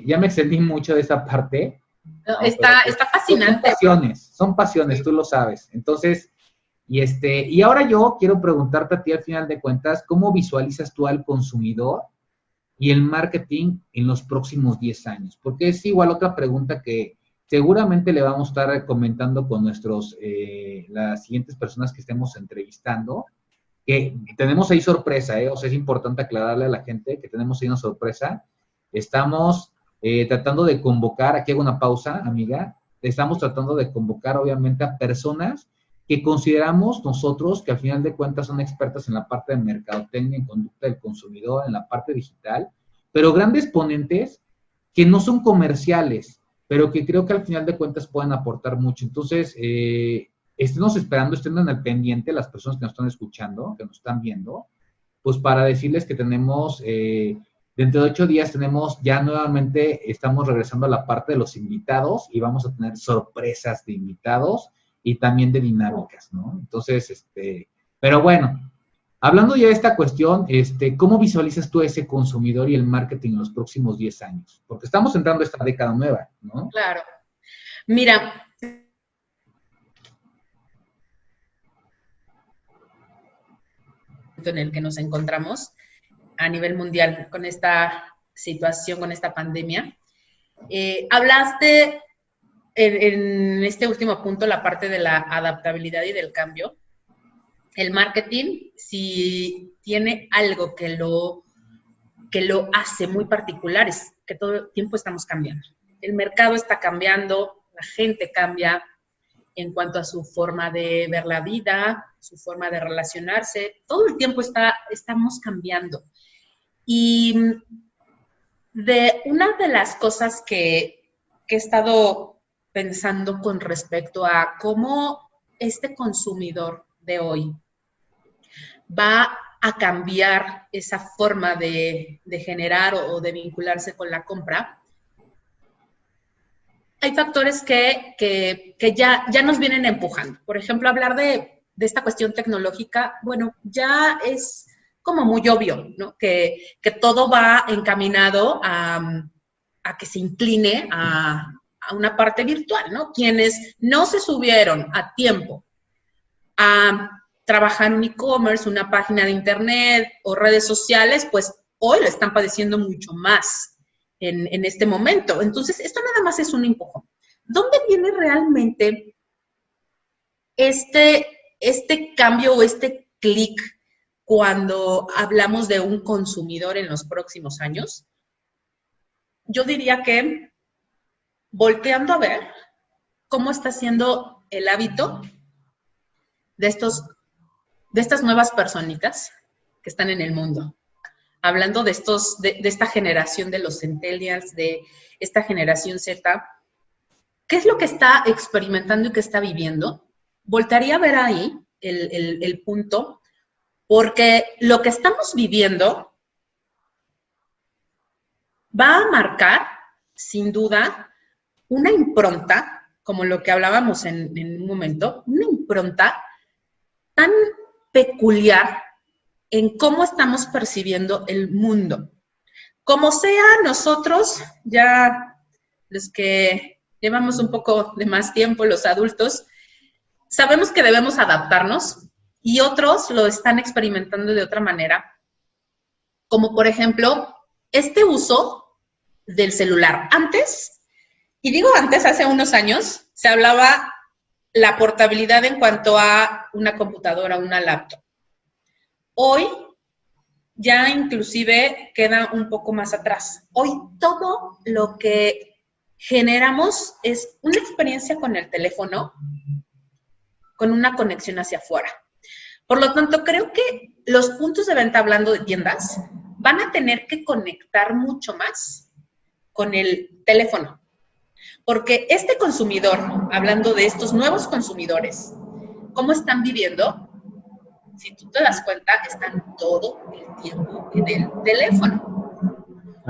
ya me extendí mucho de esa parte. No, está fascinante. Son pasiones, tú lo sabes. Entonces, y ahora yo quiero preguntarte a ti al final de cuentas, ¿cómo visualizas tú al consumidor y el marketing en los próximos 10 años? Porque es igual otra pregunta que seguramente le vamos a estar comentando con las siguientes personas que estemos entrevistando, que tenemos ahí sorpresa, o sea, es importante aclararle a la gente que tenemos ahí una sorpresa. Estamos tratando de convocar, aquí hago una pausa, amiga, estamos tratando de convocar obviamente a personas que consideramos nosotros que al final de cuentas son expertas en la parte de mercadotecnia, en conducta del consumidor, en la parte digital, pero grandes ponentes que no son comerciales, pero que creo que al final de cuentas pueden aportar mucho. Entonces, estemos esperando, estén en el pendiente las personas que nos están escuchando, que nos están viendo, pues para decirles que tenemos, dentro de 8 días tenemos, ya nuevamente estamos regresando a la parte de los invitados y vamos a tener sorpresas de invitados y también de dinámicas, ¿no? Entonces, pero bueno, hablando ya de esta cuestión, ¿cómo visualizas tú ese consumidor y el marketing en los próximos 10 años? Porque estamos entrando a esta década nueva, ¿no? Claro. Mira, en el que nos encontramos a nivel mundial con esta situación, con esta pandemia. Hablaste en este último punto, la parte de la adaptabilidad y del cambio. El marketing, si tiene algo que lo hace muy particular, es que todo el tiempo estamos cambiando. El mercado está cambiando, la gente cambia en cuanto a su forma de ver la vida, su forma de relacionarse. Todo el tiempo estamos cambiando. Y una de las cosas que he estado pensando con respecto a cómo este consumidor de hoy va a cambiar esa forma de generar o de vincularse con la compra, hay factores que ya nos vienen empujando. Por ejemplo, hablar de esta cuestión tecnológica, bueno, ya es como muy obvio, ¿no? Que todo va encaminado a que se incline a una parte virtual, ¿no? Quienes no se subieron a tiempo a trabajar un e-commerce, una página de internet o redes sociales, pues hoy lo están padeciendo mucho más en este momento. Entonces, esto nada más es un empujón. ¿Dónde viene realmente este cambio o este clic cuando hablamos de un consumidor en los próximos años? Yo diría que volteando a ver cómo está siendo el hábito de estas nuevas personitas que están en el mundo. Hablando de esta generación de los centennials, de esta generación Z, ¿qué es lo que está experimentando y que está viviendo? Voltaría a ver ahí el punto, porque lo que estamos viviendo va a marcar, sin duda, una impronta, como lo que hablábamos en un momento, una impronta tan peculiar en cómo estamos percibiendo el mundo. Como sea, nosotros, ya los que llevamos un poco de más tiempo, los adultos, sabemos que debemos adaptarnos y otros lo están experimentando de otra manera, como por ejemplo, este uso del celular. Antes, y digo antes, hace unos años, se hablaba la portabilidad en cuanto a una computadora, una laptop. Hoy ya inclusive queda un poco más atrás. Hoy todo lo que generamos es una experiencia con el teléfono, con una conexión hacia afuera. Por lo tanto, creo que los puntos de venta, hablando de tiendas, van a tener que conectar mucho más con el teléfono. Porque este consumidor, hablando de estos nuevos consumidores, ¿cómo están viviendo? Si tú te das cuenta, están todo el tiempo en el teléfono.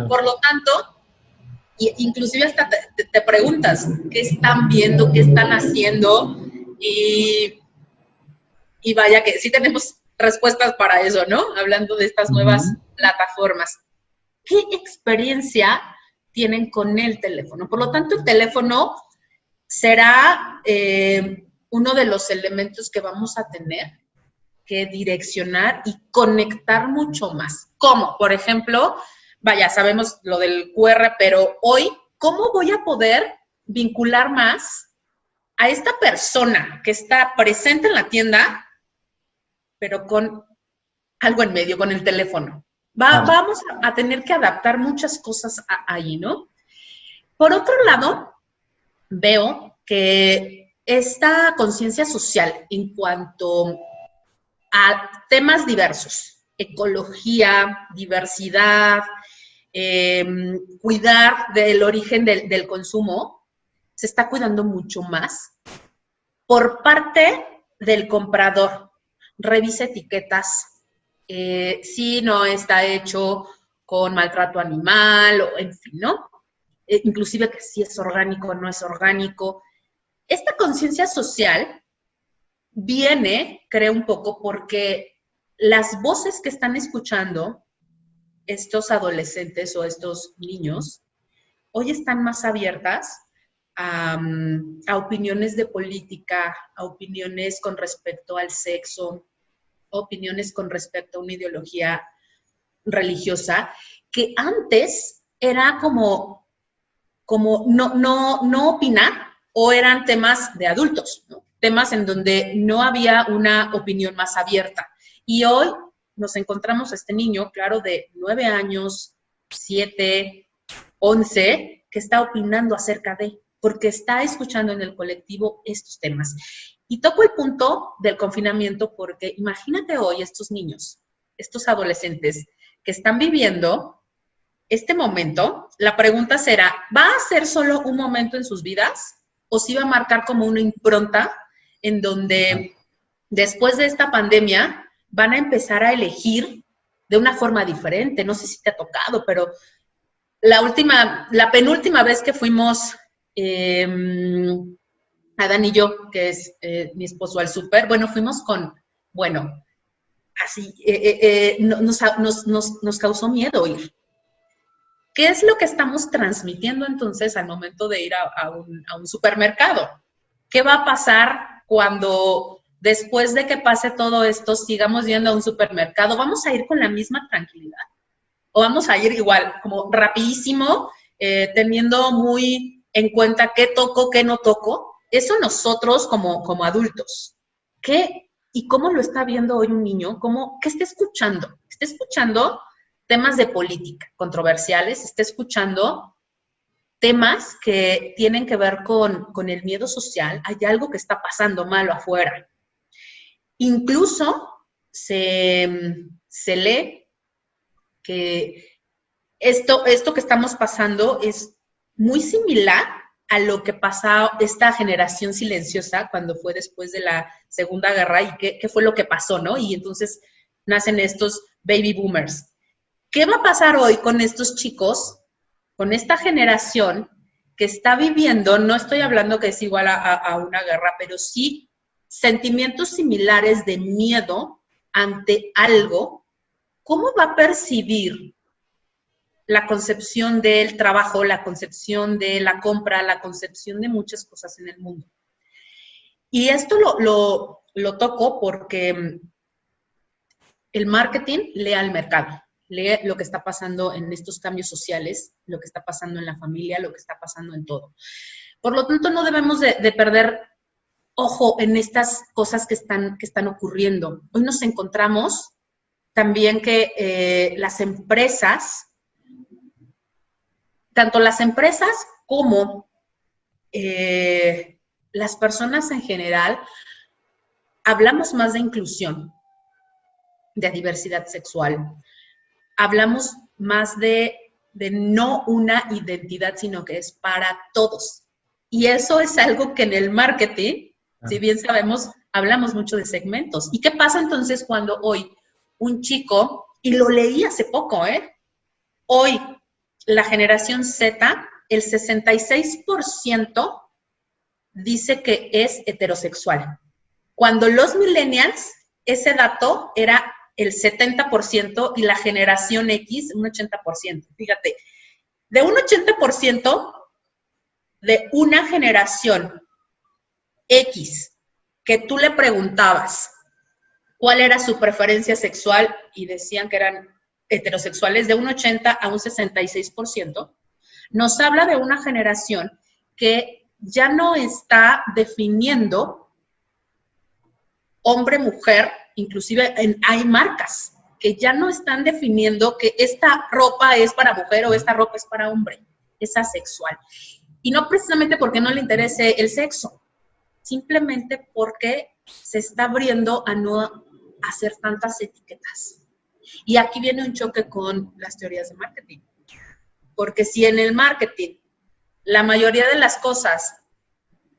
Por lo tanto, inclusive hasta te preguntas, ¿qué están viendo? ¿Qué están haciendo? Y vaya que sí tenemos respuestas para eso, ¿no? Hablando de estas nuevas plataformas. ¿Qué experiencia tienen con el teléfono? Por lo tanto, el teléfono será uno de los elementos que vamos a tener que direccionar y conectar mucho más. ¿Cómo? Por ejemplo, vaya, sabemos lo del QR, pero hoy, ¿cómo voy a poder vincular más a esta persona que está presente en la tienda, pero con algo en medio, con el teléfono? Vamos a tener que adaptar muchas cosas ahí, ¿no? Por otro lado, veo que esta conciencia social en cuanto a temas diversos, ecología, diversidad, cuidar del origen del consumo, se está cuidando mucho más por parte del comprador. Revisa etiquetas, si no está hecho con maltrato animal, o en fin, ¿no? Inclusive que si es orgánico o no es orgánico. Esta conciencia social viene, creo, un poco porque las voces que están escuchando estos adolescentes o estos niños hoy están más abiertas a opiniones de política, a opiniones con respecto al sexo, opiniones con respecto a una ideología religiosa, que antes era como no opinar, o eran temas de adultos, ¿no? Temas en donde no había una opinión más abierta. Y hoy nos encontramos a este niño, claro, de 9 años, 7, 11, que está opinando acerca de, porque está escuchando en el colectivo estos temas. Y toco el punto del confinamiento porque imagínate hoy estos niños, estos adolescentes que están viviendo este momento. La pregunta será, ¿va a ser solo un momento en sus vidas o sí va a marcar como una impronta en donde después de esta pandemia van a empezar a elegir de una forma diferente? No sé si te ha tocado, pero la penúltima vez que fuimos Adán y yo, que es mi esposo, al súper, bueno, fuimos así, nos causó miedo ir. ¿Qué es lo que estamos transmitiendo entonces al momento de ir a un supermercado? ¿Qué va a pasar cuando después de que pase todo esto sigamos yendo a un supermercado? ¿Vamos a ir con la misma tranquilidad? ¿O vamos a ir igual, como rapidísimo, teniendo muy en cuenta qué toco, qué no toco? Eso nosotros como adultos. ¿Qué y cómo lo está viendo hoy un niño? ¿Qué está escuchando? Está escuchando temas de política controversiales, está escuchando temas que tienen que ver con el miedo social. Hay algo que está pasando malo afuera. Incluso se lee que esto que estamos pasando es muy similar a lo que pasó esta generación silenciosa cuando fue después de la Segunda Guerra y qué fue lo que pasó, ¿no? Y entonces nacen estos baby boomers. ¿Qué va a pasar hoy con estos chicos, con esta generación que está viviendo? No estoy hablando que es igual a una guerra, pero sí sentimientos similares de miedo ante algo. ¿Cómo va a percibir la concepción del trabajo, la concepción de la compra, la concepción de muchas cosas en el mundo? Y esto lo toco porque el marketing lee al mercado, lee lo que está pasando en estos cambios sociales, lo que está pasando en la familia, lo que está pasando en todo. Por lo tanto, no debemos de perder ojo en estas cosas que están ocurriendo. Hoy nos encontramos también que las empresas, tanto las empresas como las personas en general, hablamos más de inclusión, de diversidad sexual. Hablamos más de no una identidad, sino que es para todos. Y eso es algo que en el marketing, si bien sabemos, hablamos mucho de segmentos. ¿Y qué pasa entonces cuando hoy un chico, y lo leí hace poco, hoy la generación Z, el 66% dice que es heterosexual. Cuando los millennials, ese dato era el 70% y la generación X un 80%. Fíjate, de un 80% de una generación X que tú le preguntabas cuál era su preferencia sexual y decían que eran heterosexuales, de un 80 a un 66%, nos habla de una generación que ya no está definiendo hombre-mujer. Inclusive hay marcas que ya no están definiendo que esta ropa es para mujer o esta ropa es para hombre, es asexual. Y no precisamente porque no le interese el sexo, simplemente porque se está abriendo a no hacer tantas etiquetas. Y aquí viene un choque con las teorías de marketing. Porque si en el marketing la mayoría de las cosas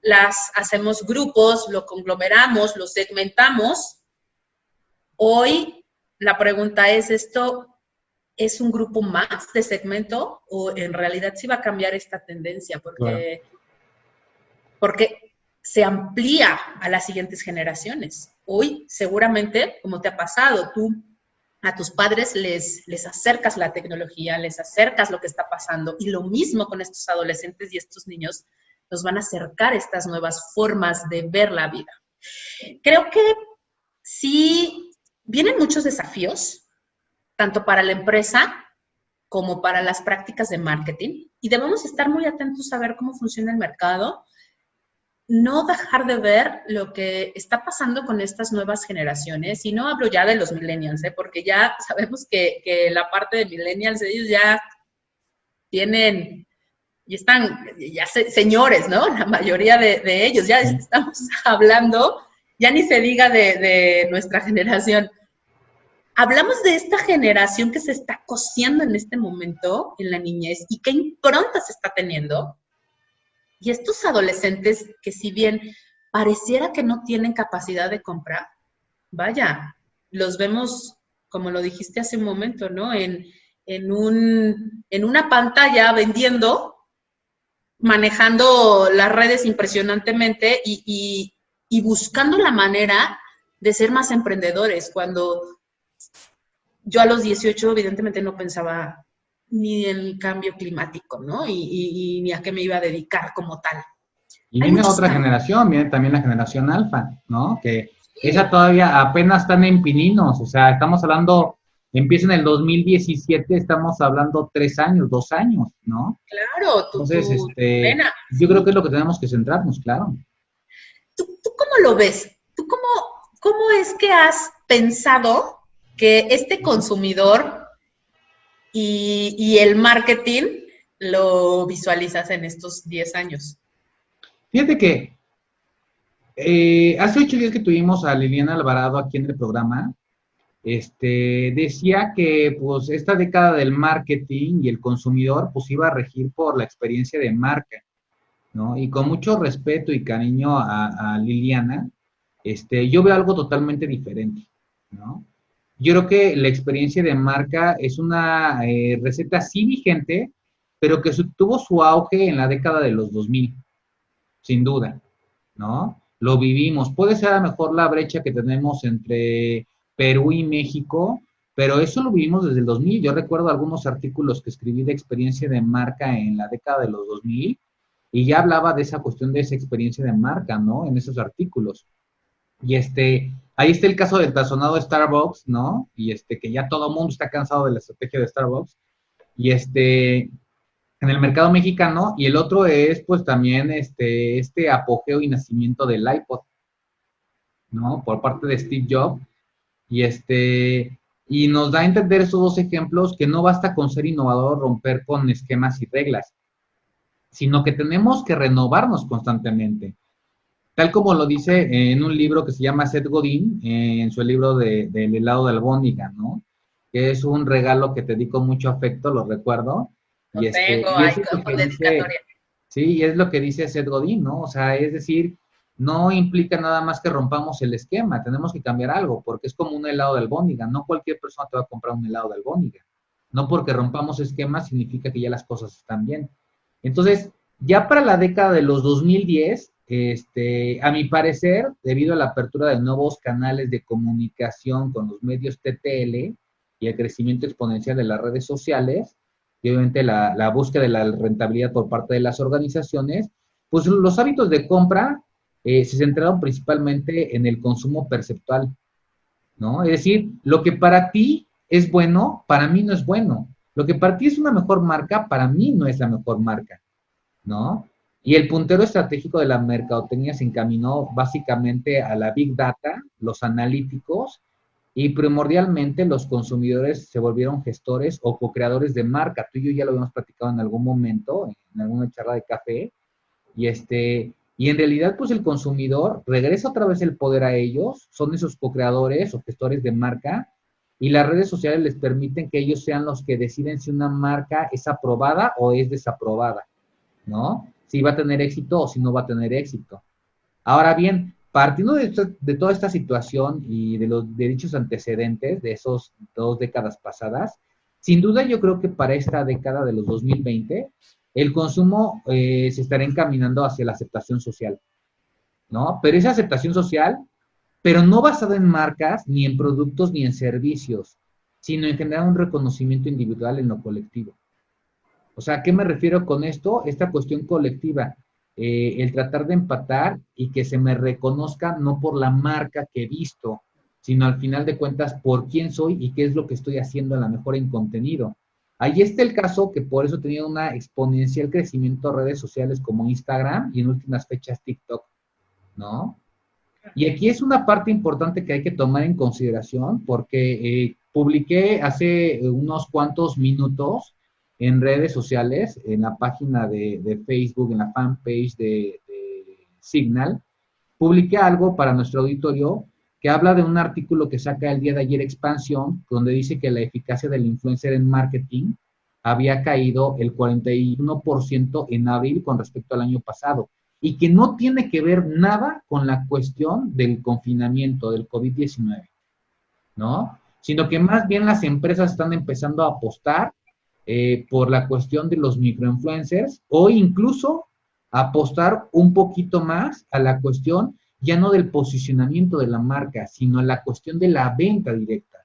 las hacemos grupos, lo conglomeramos, lo segmentamos, hoy la pregunta es, ¿esto es un grupo más de segmento o en realidad sí va a cambiar esta tendencia? Porque se amplía a las siguientes generaciones. Hoy seguramente, como te ha pasado, tú a tus padres les acercas la tecnología, les acercas lo que está pasando, y lo mismo con estos adolescentes y estos niños, nos van a acercar estas nuevas formas de ver la vida. Creo que sí vienen muchos desafíos, tanto para la empresa como para las prácticas de marketing, y debemos estar muy atentos a ver cómo funciona el mercado, no dejar de ver lo que está pasando con estas nuevas generaciones, y no hablo ya de los millennials, porque ya sabemos que la parte de millennials, ellos ya tienen, y están ya señores, ¿no? La mayoría de ellos, ya estamos hablando, ya ni se diga de nuestra generación. Hablamos de esta generación que se está cociendo en este momento, en la niñez, y qué impronta se está teniendo. Y estos adolescentes que, si bien pareciera que no tienen capacidad de compra, vaya, los vemos, como lo dijiste hace un momento, ¿no? En una pantalla vendiendo, manejando las redes impresionantemente y buscando la manera de ser más emprendedores. Cuando yo a los 18 evidentemente no pensaba ni en el cambio climático, ¿no? Y ni a qué me iba a dedicar como tal. Y viene otra generación, viene también la generación alfa, ¿no? Que esa todavía apenas están en pininos, o sea, estamos hablando, empieza en el 2017, estamos hablando 3 años, 2 años, ¿no? Claro, entonces, yo creo que es lo que tenemos que centrarnos, claro. ¿Tú cómo lo ves? ¿Tú cómo es que has pensado que este consumidor y el marketing lo visualizas en estos 10 años? Fíjate que hace 8 días que tuvimos a Liliana Alvarado aquí en el programa, decía que pues esta década del marketing y el consumidor pues iba a regir por la experiencia de marca, ¿no? Y con mucho respeto y cariño a Liliana, yo veo algo totalmente diferente, ¿no? Yo creo que la experiencia de marca es una receta sí vigente, pero que tuvo su auge en la década de los 2000, sin duda, ¿no? Lo vivimos. Puede ser a lo mejor la brecha que tenemos entre Perú y México, pero eso lo vivimos desde el 2000. Yo recuerdo algunos artículos que escribí de experiencia de marca en la década de los 2000 y ya hablaba de esa cuestión de esa experiencia de marca, ¿no? En esos artículos. Y ahí está el caso del tazonado Starbucks, ¿no? Y que ya todo el mundo está cansado de la estrategia de Starbucks. Y en el mercado mexicano, y el otro es pues también este apogeo y nacimiento del iPod, ¿no? Por parte de Steve Jobs, y y nos da a entender esos dos ejemplos que no basta con ser innovador, romper con esquemas y reglas, sino que tenemos que renovarnos constantemente. Tal como lo dice en un libro que se llama Seth Godin, en su libro del helado de albóndiga, ¿no? Que es un regalo que te di con mucho afecto, lo recuerdo. Lo tengo Y ahí eso es lo con que dice, dedicatoria. sí, y es lo que dice Seth Godin, ¿no? O sea, es decir, no implica nada más que rompamos el esquema, tenemos que cambiar algo, porque es como un helado de albóndiga, no cualquier persona te va a comprar un helado de albóndiga. No porque rompamos esquemas significa que ya las cosas están bien. Entonces, ya para la década de los 2010, a mi parecer, debido a la apertura de nuevos canales de comunicación con los medios TTL y el crecimiento exponencial de las redes sociales, y obviamente la búsqueda de la rentabilidad por parte de las organizaciones, pues los hábitos de compra se centraron principalmente en el consumo perceptual, ¿no? Es decir, lo que para ti es bueno, para mí no es bueno. Lo que para ti es una mejor marca, para mí no es la mejor marca, ¿no? Y el puntero estratégico de la mercadotecnia se encaminó básicamente a la Big Data, los analíticos, y primordialmente los consumidores se volvieron gestores o co-creadores de marca. Tú y yo ya lo habíamos platicado en algún momento, en alguna charla de café, y en realidad pues el consumidor regresa otra vez el poder a ellos, son esos co-creadores o gestores de marca, y las redes sociales les permiten que ellos sean los que deciden si una marca es aprobada o es desaprobada, ¿no? Si va a tener éxito o si no va a tener éxito. Ahora bien, partiendo de toda esta situación y de los de dichos antecedentes de esos 2 décadas pasadas, sin duda yo creo que para esta década de los 2020, el consumo se estará encaminando hacia la aceptación social, ¿no? Pero esa aceptación social, pero no basada en marcas, ni en productos, ni en servicios, sino en generar un reconocimiento individual en lo colectivo. O sea, ¿a qué me refiero con esto? Esta cuestión colectiva, el tratar de empatar y que se me reconozca no por la marca que he visto, sino al final de cuentas por quién soy y qué es lo que estoy haciendo a la mejor en contenido. Ahí está el caso que por eso ha tenido una exponencial crecimiento de redes sociales como Instagram y en últimas fechas TikTok, ¿no? Y aquí es una parte importante que hay que tomar en consideración porque publiqué hace unos cuantos minutos en redes sociales, en la página de Facebook, en la fanpage de Signal, publiqué algo para nuestro auditorio que habla de un artículo que saca el día de ayer Expansión, donde dice que la eficacia del influencer en marketing había caído el 41% en abril con respecto al año pasado y que no tiene que ver nada con la cuestión del confinamiento, del COVID-19, ¿no? Sino que más bien las empresas están empezando a apostar por la cuestión de los microinfluencers o incluso apostar un poquito más a la cuestión ya no del posicionamiento de la marca, sino a la cuestión de la venta directa.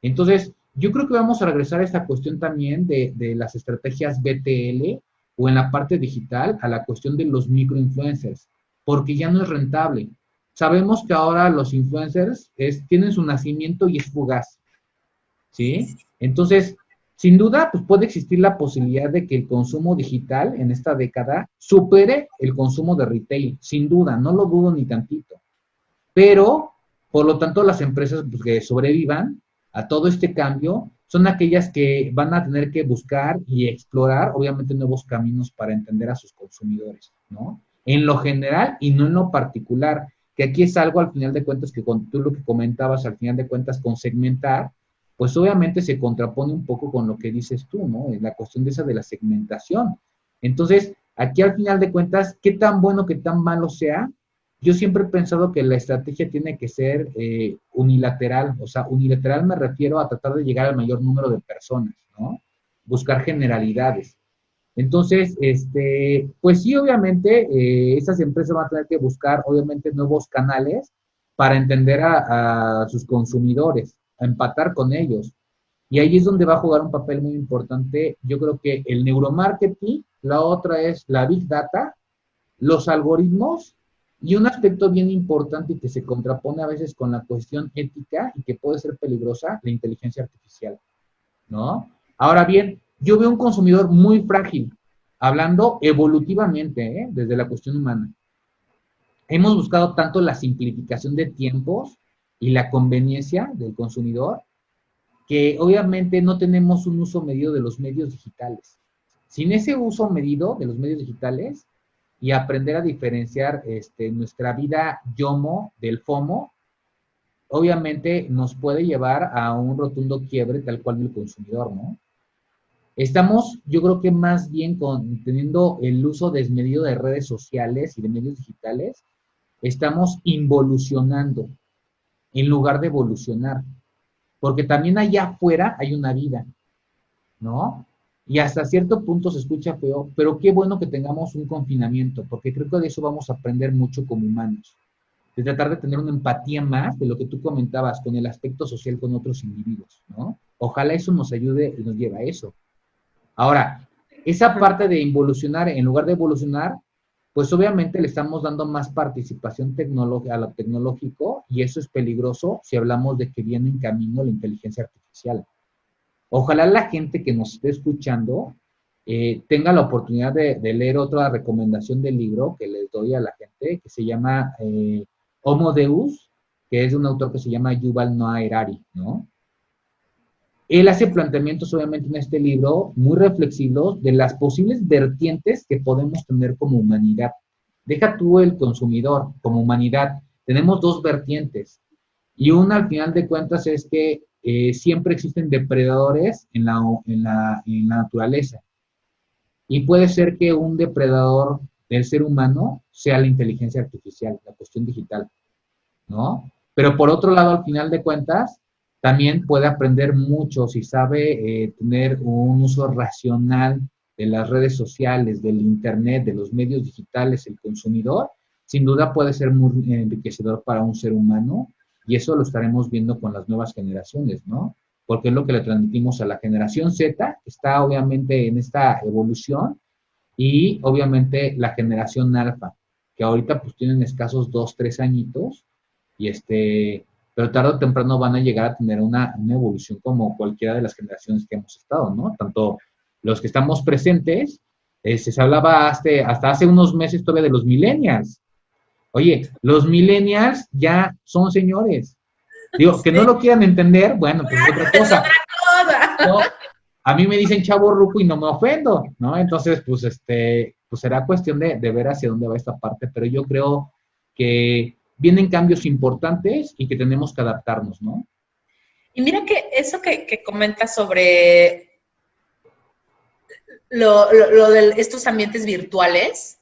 Entonces, yo creo que vamos a regresar a esta cuestión también de las estrategias BTL o en la parte digital a la cuestión de los microinfluencers, porque ya no es rentable. Sabemos que ahora los influencers tienen su nacimiento y es fugaz, ¿sí? Entonces, sin duda, pues puede existir la posibilidad de que el consumo digital en esta década supere el consumo de retail, sin duda, no lo dudo ni tantito. Pero, por lo tanto, las empresas pues, que sobrevivan a todo este cambio son aquellas que van a tener que buscar y explorar, obviamente, nuevos caminos para entender a sus consumidores, ¿no? En lo general y no en lo particular, que aquí es algo al final de cuentas que con tú lo que comentabas, al final de cuentas, con segmentar, pues obviamente se contrapone un poco con lo que dices tú, ¿no? En la cuestión de esa de la segmentación. Entonces, aquí al final de cuentas, qué tan bueno, qué tan malo sea, yo siempre he pensado que la estrategia tiene que ser unilateral, o sea, unilateral me refiero a tratar de llegar al mayor número de personas, ¿no? Buscar generalidades. Entonces, pues sí, obviamente, esas empresas van a tener que buscar, obviamente, nuevos canales para entender a sus consumidores, a empatar con ellos. Y ahí es donde va a jugar un papel muy importante, yo creo que el neuromarketing, la otra es la Big Data, los algoritmos y un aspecto bien importante y que se contrapone a veces con la cuestión ética y que puede ser peligrosa, la inteligencia artificial, ¿no? Ahora bien, yo veo un consumidor muy frágil, hablando evolutivamente, desde la cuestión humana. Hemos buscado tanto la simplificación de tiempos y la conveniencia del consumidor que obviamente no tenemos un uso medido de los medios digitales. Sin ese uso medido de los medios digitales y aprender a diferenciar nuestra vida YOMO del FOMO, obviamente nos puede llevar a un rotundo quiebre tal cual del consumidor, ¿no? Estamos, yo creo que más bien teniendo el uso desmedido de redes sociales y de medios digitales, estamos involucionando en lugar de evolucionar. Porque también allá afuera hay una vida, ¿no? Y hasta cierto punto se escucha feo, pero qué bueno que tengamos un confinamiento, porque creo que de eso vamos a aprender mucho como humanos. De tratar de tener una empatía más de lo que tú comentabas con el aspecto social con otros individuos, ¿no? Ojalá eso nos ayude y nos lleve a eso. Ahora, esa parte de involucionar, en lugar de evolucionar, pues obviamente le estamos dando más participación a lo tecnológico y eso es peligroso si hablamos de que viene en camino la inteligencia artificial. Ojalá la gente que nos esté escuchando tenga la oportunidad de leer otra recomendación del libro que les doy a la gente, que se llama Homo Deus, que es de un autor que se llama Yuval Noah Harari, ¿no? Él hace planteamientos, obviamente, en este libro muy reflexivos de las posibles vertientes que podemos tener como humanidad. Deja tú el consumidor, como humanidad. Tenemos dos vertientes. Y una, al final de cuentas, es que siempre existen depredadores en la naturaleza. Y puede ser que un depredador del ser humano sea la inteligencia artificial, la cuestión digital, ¿no? Pero por otro lado, al final de cuentas, también puede aprender mucho si sabe tener un uso racional de las redes sociales, del internet, de los medios digitales, el consumidor, sin duda puede ser muy enriquecedor para un ser humano y eso lo estaremos viendo con las nuevas generaciones, ¿no? Porque es lo que le transmitimos a la generación Z, que está obviamente en esta evolución, y obviamente la generación alfa, que ahorita pues tienen escasos 2, 3 añitos, y pero tarde o temprano van a llegar a tener una evolución como cualquiera de las generaciones que hemos estado, ¿no? Tanto los que estamos presentes, se hablaba hasta hace unos meses todavía de los millennials. Oye, los millennials ya son señores. Digo, que no lo quieran entender, bueno, pues es otra cosa. ¿No? A mí me dicen chavo ruco y no me ofendo, ¿no? Entonces, pues, pues será cuestión de ver hacia dónde va esta parte, pero yo creo que vienen cambios importantes y que tenemos que adaptarnos, ¿no? Y mira que eso que comentas sobre lo de estos ambientes virtuales,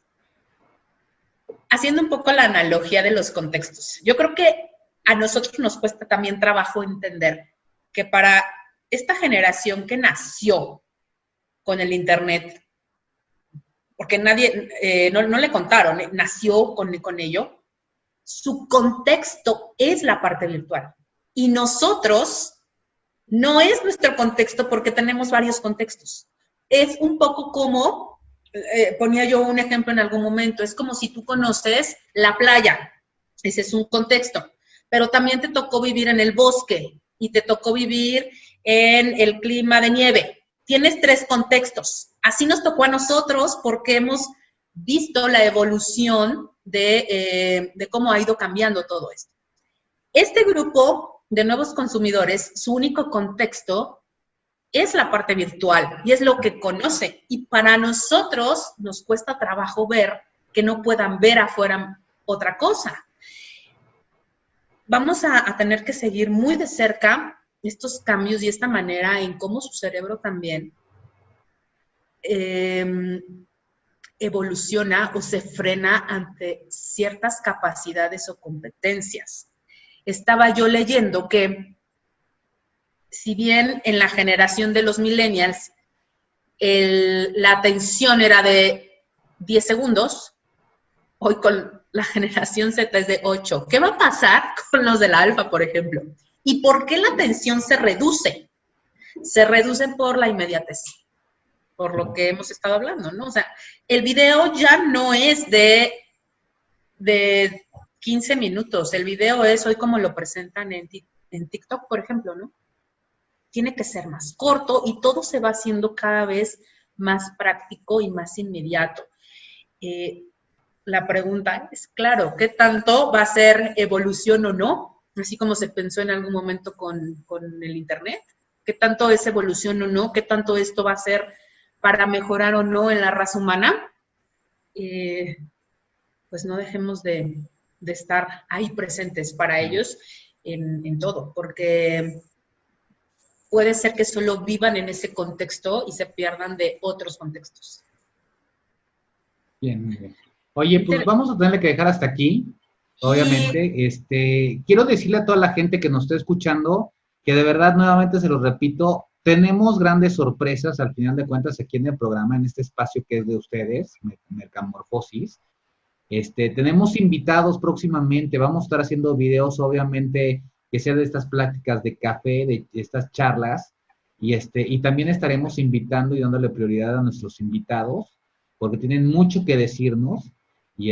haciendo un poco la analogía de los contextos. Yo creo que a nosotros nos cuesta también trabajo entender que para esta generación que nació con el Internet, porque nadie, no le contaron, nació con ello, su contexto es la parte virtual. Y nosotros no es nuestro contexto porque tenemos varios contextos. Es un poco como, ponía yo un ejemplo en algún momento, es como si tú conoces la playa, ese es un contexto, pero también te tocó vivir en el bosque y te tocó vivir en el clima de nieve. Tienes 3 contextos. Así nos tocó a nosotros porque hemos visto la evolución de cómo ha ido cambiando todo esto. Este grupo de nuevos consumidores, su único contexto es la parte virtual y es lo que conoce. Y para nosotros nos cuesta trabajo ver que no puedan ver afuera otra cosa. Vamos a tener que seguir muy de cerca estos cambios y esta manera en cómo su cerebro también evoluciona o se frena ante ciertas capacidades o competencias. Estaba yo leyendo que si bien en la generación de los millennials la atención era de 10 segundos, hoy con la generación Z es de 8. ¿Qué va a pasar con los de la alfa, por ejemplo? ¿Y por qué la atención se reduce? se reducen por la inmediatez, por lo que hemos estado hablando, ¿no? O sea, el video ya no es de 15 minutos, el video es hoy como lo presentan en TikTok, por ejemplo, ¿no? Tiene que ser más corto y todo se va haciendo cada vez más práctico y más inmediato. La pregunta es, claro, ¿qué tanto va a ser evolución o no? Así como se pensó en algún momento con el Internet. ¿Qué tanto es evolución o no? ¿Qué tanto esto va a ser para mejorar o no en la raza humana? Pues no dejemos de estar ahí presentes para ellos en todo, porque puede ser que solo vivan en ese contexto y se pierdan de otros contextos. Bien, muy bien. Oye, pues vamos a tenerle que dejar hasta aquí, obviamente. Quiero decirle a toda la gente que nos está escuchando que de verdad, nuevamente se los repito, tenemos grandes sorpresas al final de cuentas aquí en el programa, en este espacio que es de ustedes, Mercamorfosis. Tenemos invitados próximamente, vamos a estar haciendo videos, obviamente, que sean de estas pláticas de café, de estas charlas, y también estaremos invitando y dándole prioridad a nuestros invitados, porque tienen mucho que decirnos, y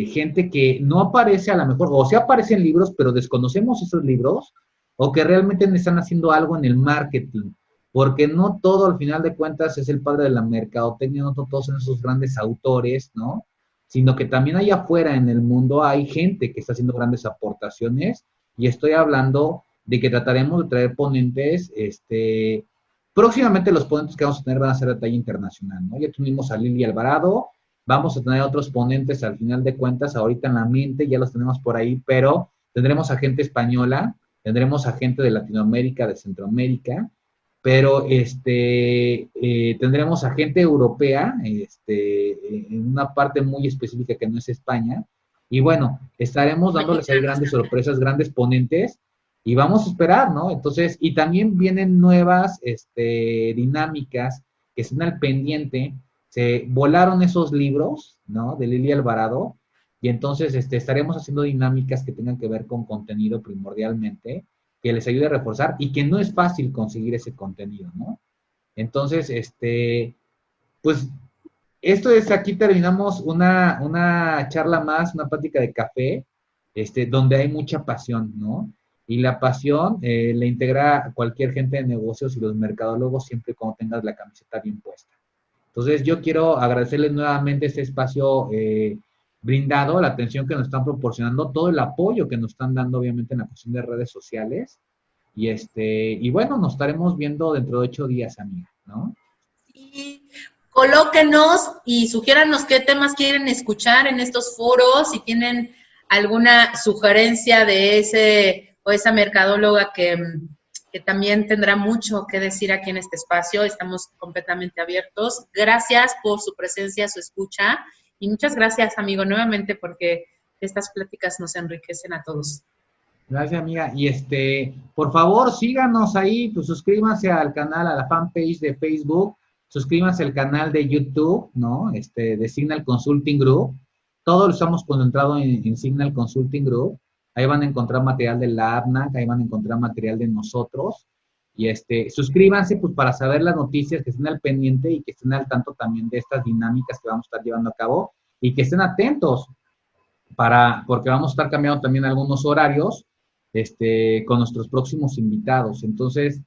gente que no aparece a lo mejor, o sí aparece en libros, pero desconocemos esos libros, o que realmente están haciendo algo en el marketing, porque no todo al final de cuentas es el padre de la mercadotecnia, no todos son esos grandes autores, ¿no? Sino que también allá afuera en el mundo hay gente que está haciendo grandes aportaciones, y estoy hablando de que trataremos de traer ponentes, próximamente los ponentes que vamos a tener van a ser de talla internacional, ¿no? Ya tuvimos a Lili Alvarado, vamos a tener otros ponentes al final de cuentas, ahorita en la mente, ya los tenemos por ahí, pero tendremos a gente española, tendremos a gente de Latinoamérica, de Centroamérica, pero tendremos a gente europea, en una parte muy específica que no es España, y bueno, estaremos dándoles ahí grandes sorpresas, grandes ponentes, y vamos a esperar, ¿no? Entonces, y también vienen nuevas dinámicas que están al pendiente. Se volaron esos libros, ¿no? De Lili Alvarado, y entonces estaremos haciendo dinámicas que tengan que ver con contenido primordialmente, que les ayude a reforzar y que no es fácil conseguir ese contenido, ¿no? Entonces, pues, esto es, aquí terminamos una charla más, una plática de café, donde hay mucha pasión, ¿no? Y la pasión la integra cualquier gente de negocios y los mercadólogos siempre cuando tengas la camiseta bien puesta. Entonces, yo quiero agradecerles nuevamente este espacio brindado, la atención que nos están proporcionando, todo el apoyo que nos están dando, obviamente, en la cuestión de redes sociales. Y bueno, nos estaremos viendo dentro de 8 días, amiga, ¿no? Sí, colóquenos y sugiéranos qué temas quieren escuchar en estos foros, si tienen alguna sugerencia de ese o esa mercadóloga que también tendrá mucho que decir aquí en este espacio. Estamos completamente abiertos. Gracias por su presencia, su escucha, y muchas gracias, amigo, nuevamente, porque estas pláticas nos enriquecen a todos. Gracias, amiga. Y por favor, síganos ahí, pues suscríbanse al canal, a la fanpage de Facebook, suscríbanse al canal de YouTube, ¿no? De Signal Consulting Group. Todo lo estamos concentrado en Signal Consulting Group. Ahí van a encontrar material de la APNAC, ahí van a encontrar material de nosotros. Y suscríbanse, pues, para saber las noticias, que estén al pendiente y que estén al tanto también de estas dinámicas que vamos a estar llevando a cabo, y que estén atentos, porque vamos a estar cambiando también algunos horarios, con nuestros próximos invitados. Entonces,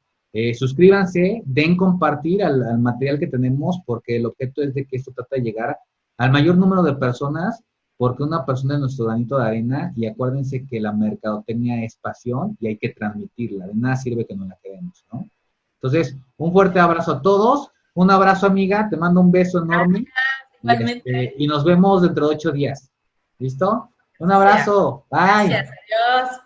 suscríbanse, den compartir al material que tenemos, porque el objeto es de que esto trata de llegar al mayor número de personas, porque una persona es nuestro granito de arena, y acuérdense que la mercadotecnia es pasión y hay que transmitirla, de nada sirve que no la queremos, ¿no? Entonces, un fuerte abrazo a todos, un abrazo, amiga, te mando un beso enorme. Y nos vemos dentro de 8 días. ¿Listo? Un abrazo. Bye. Gracias, adiós.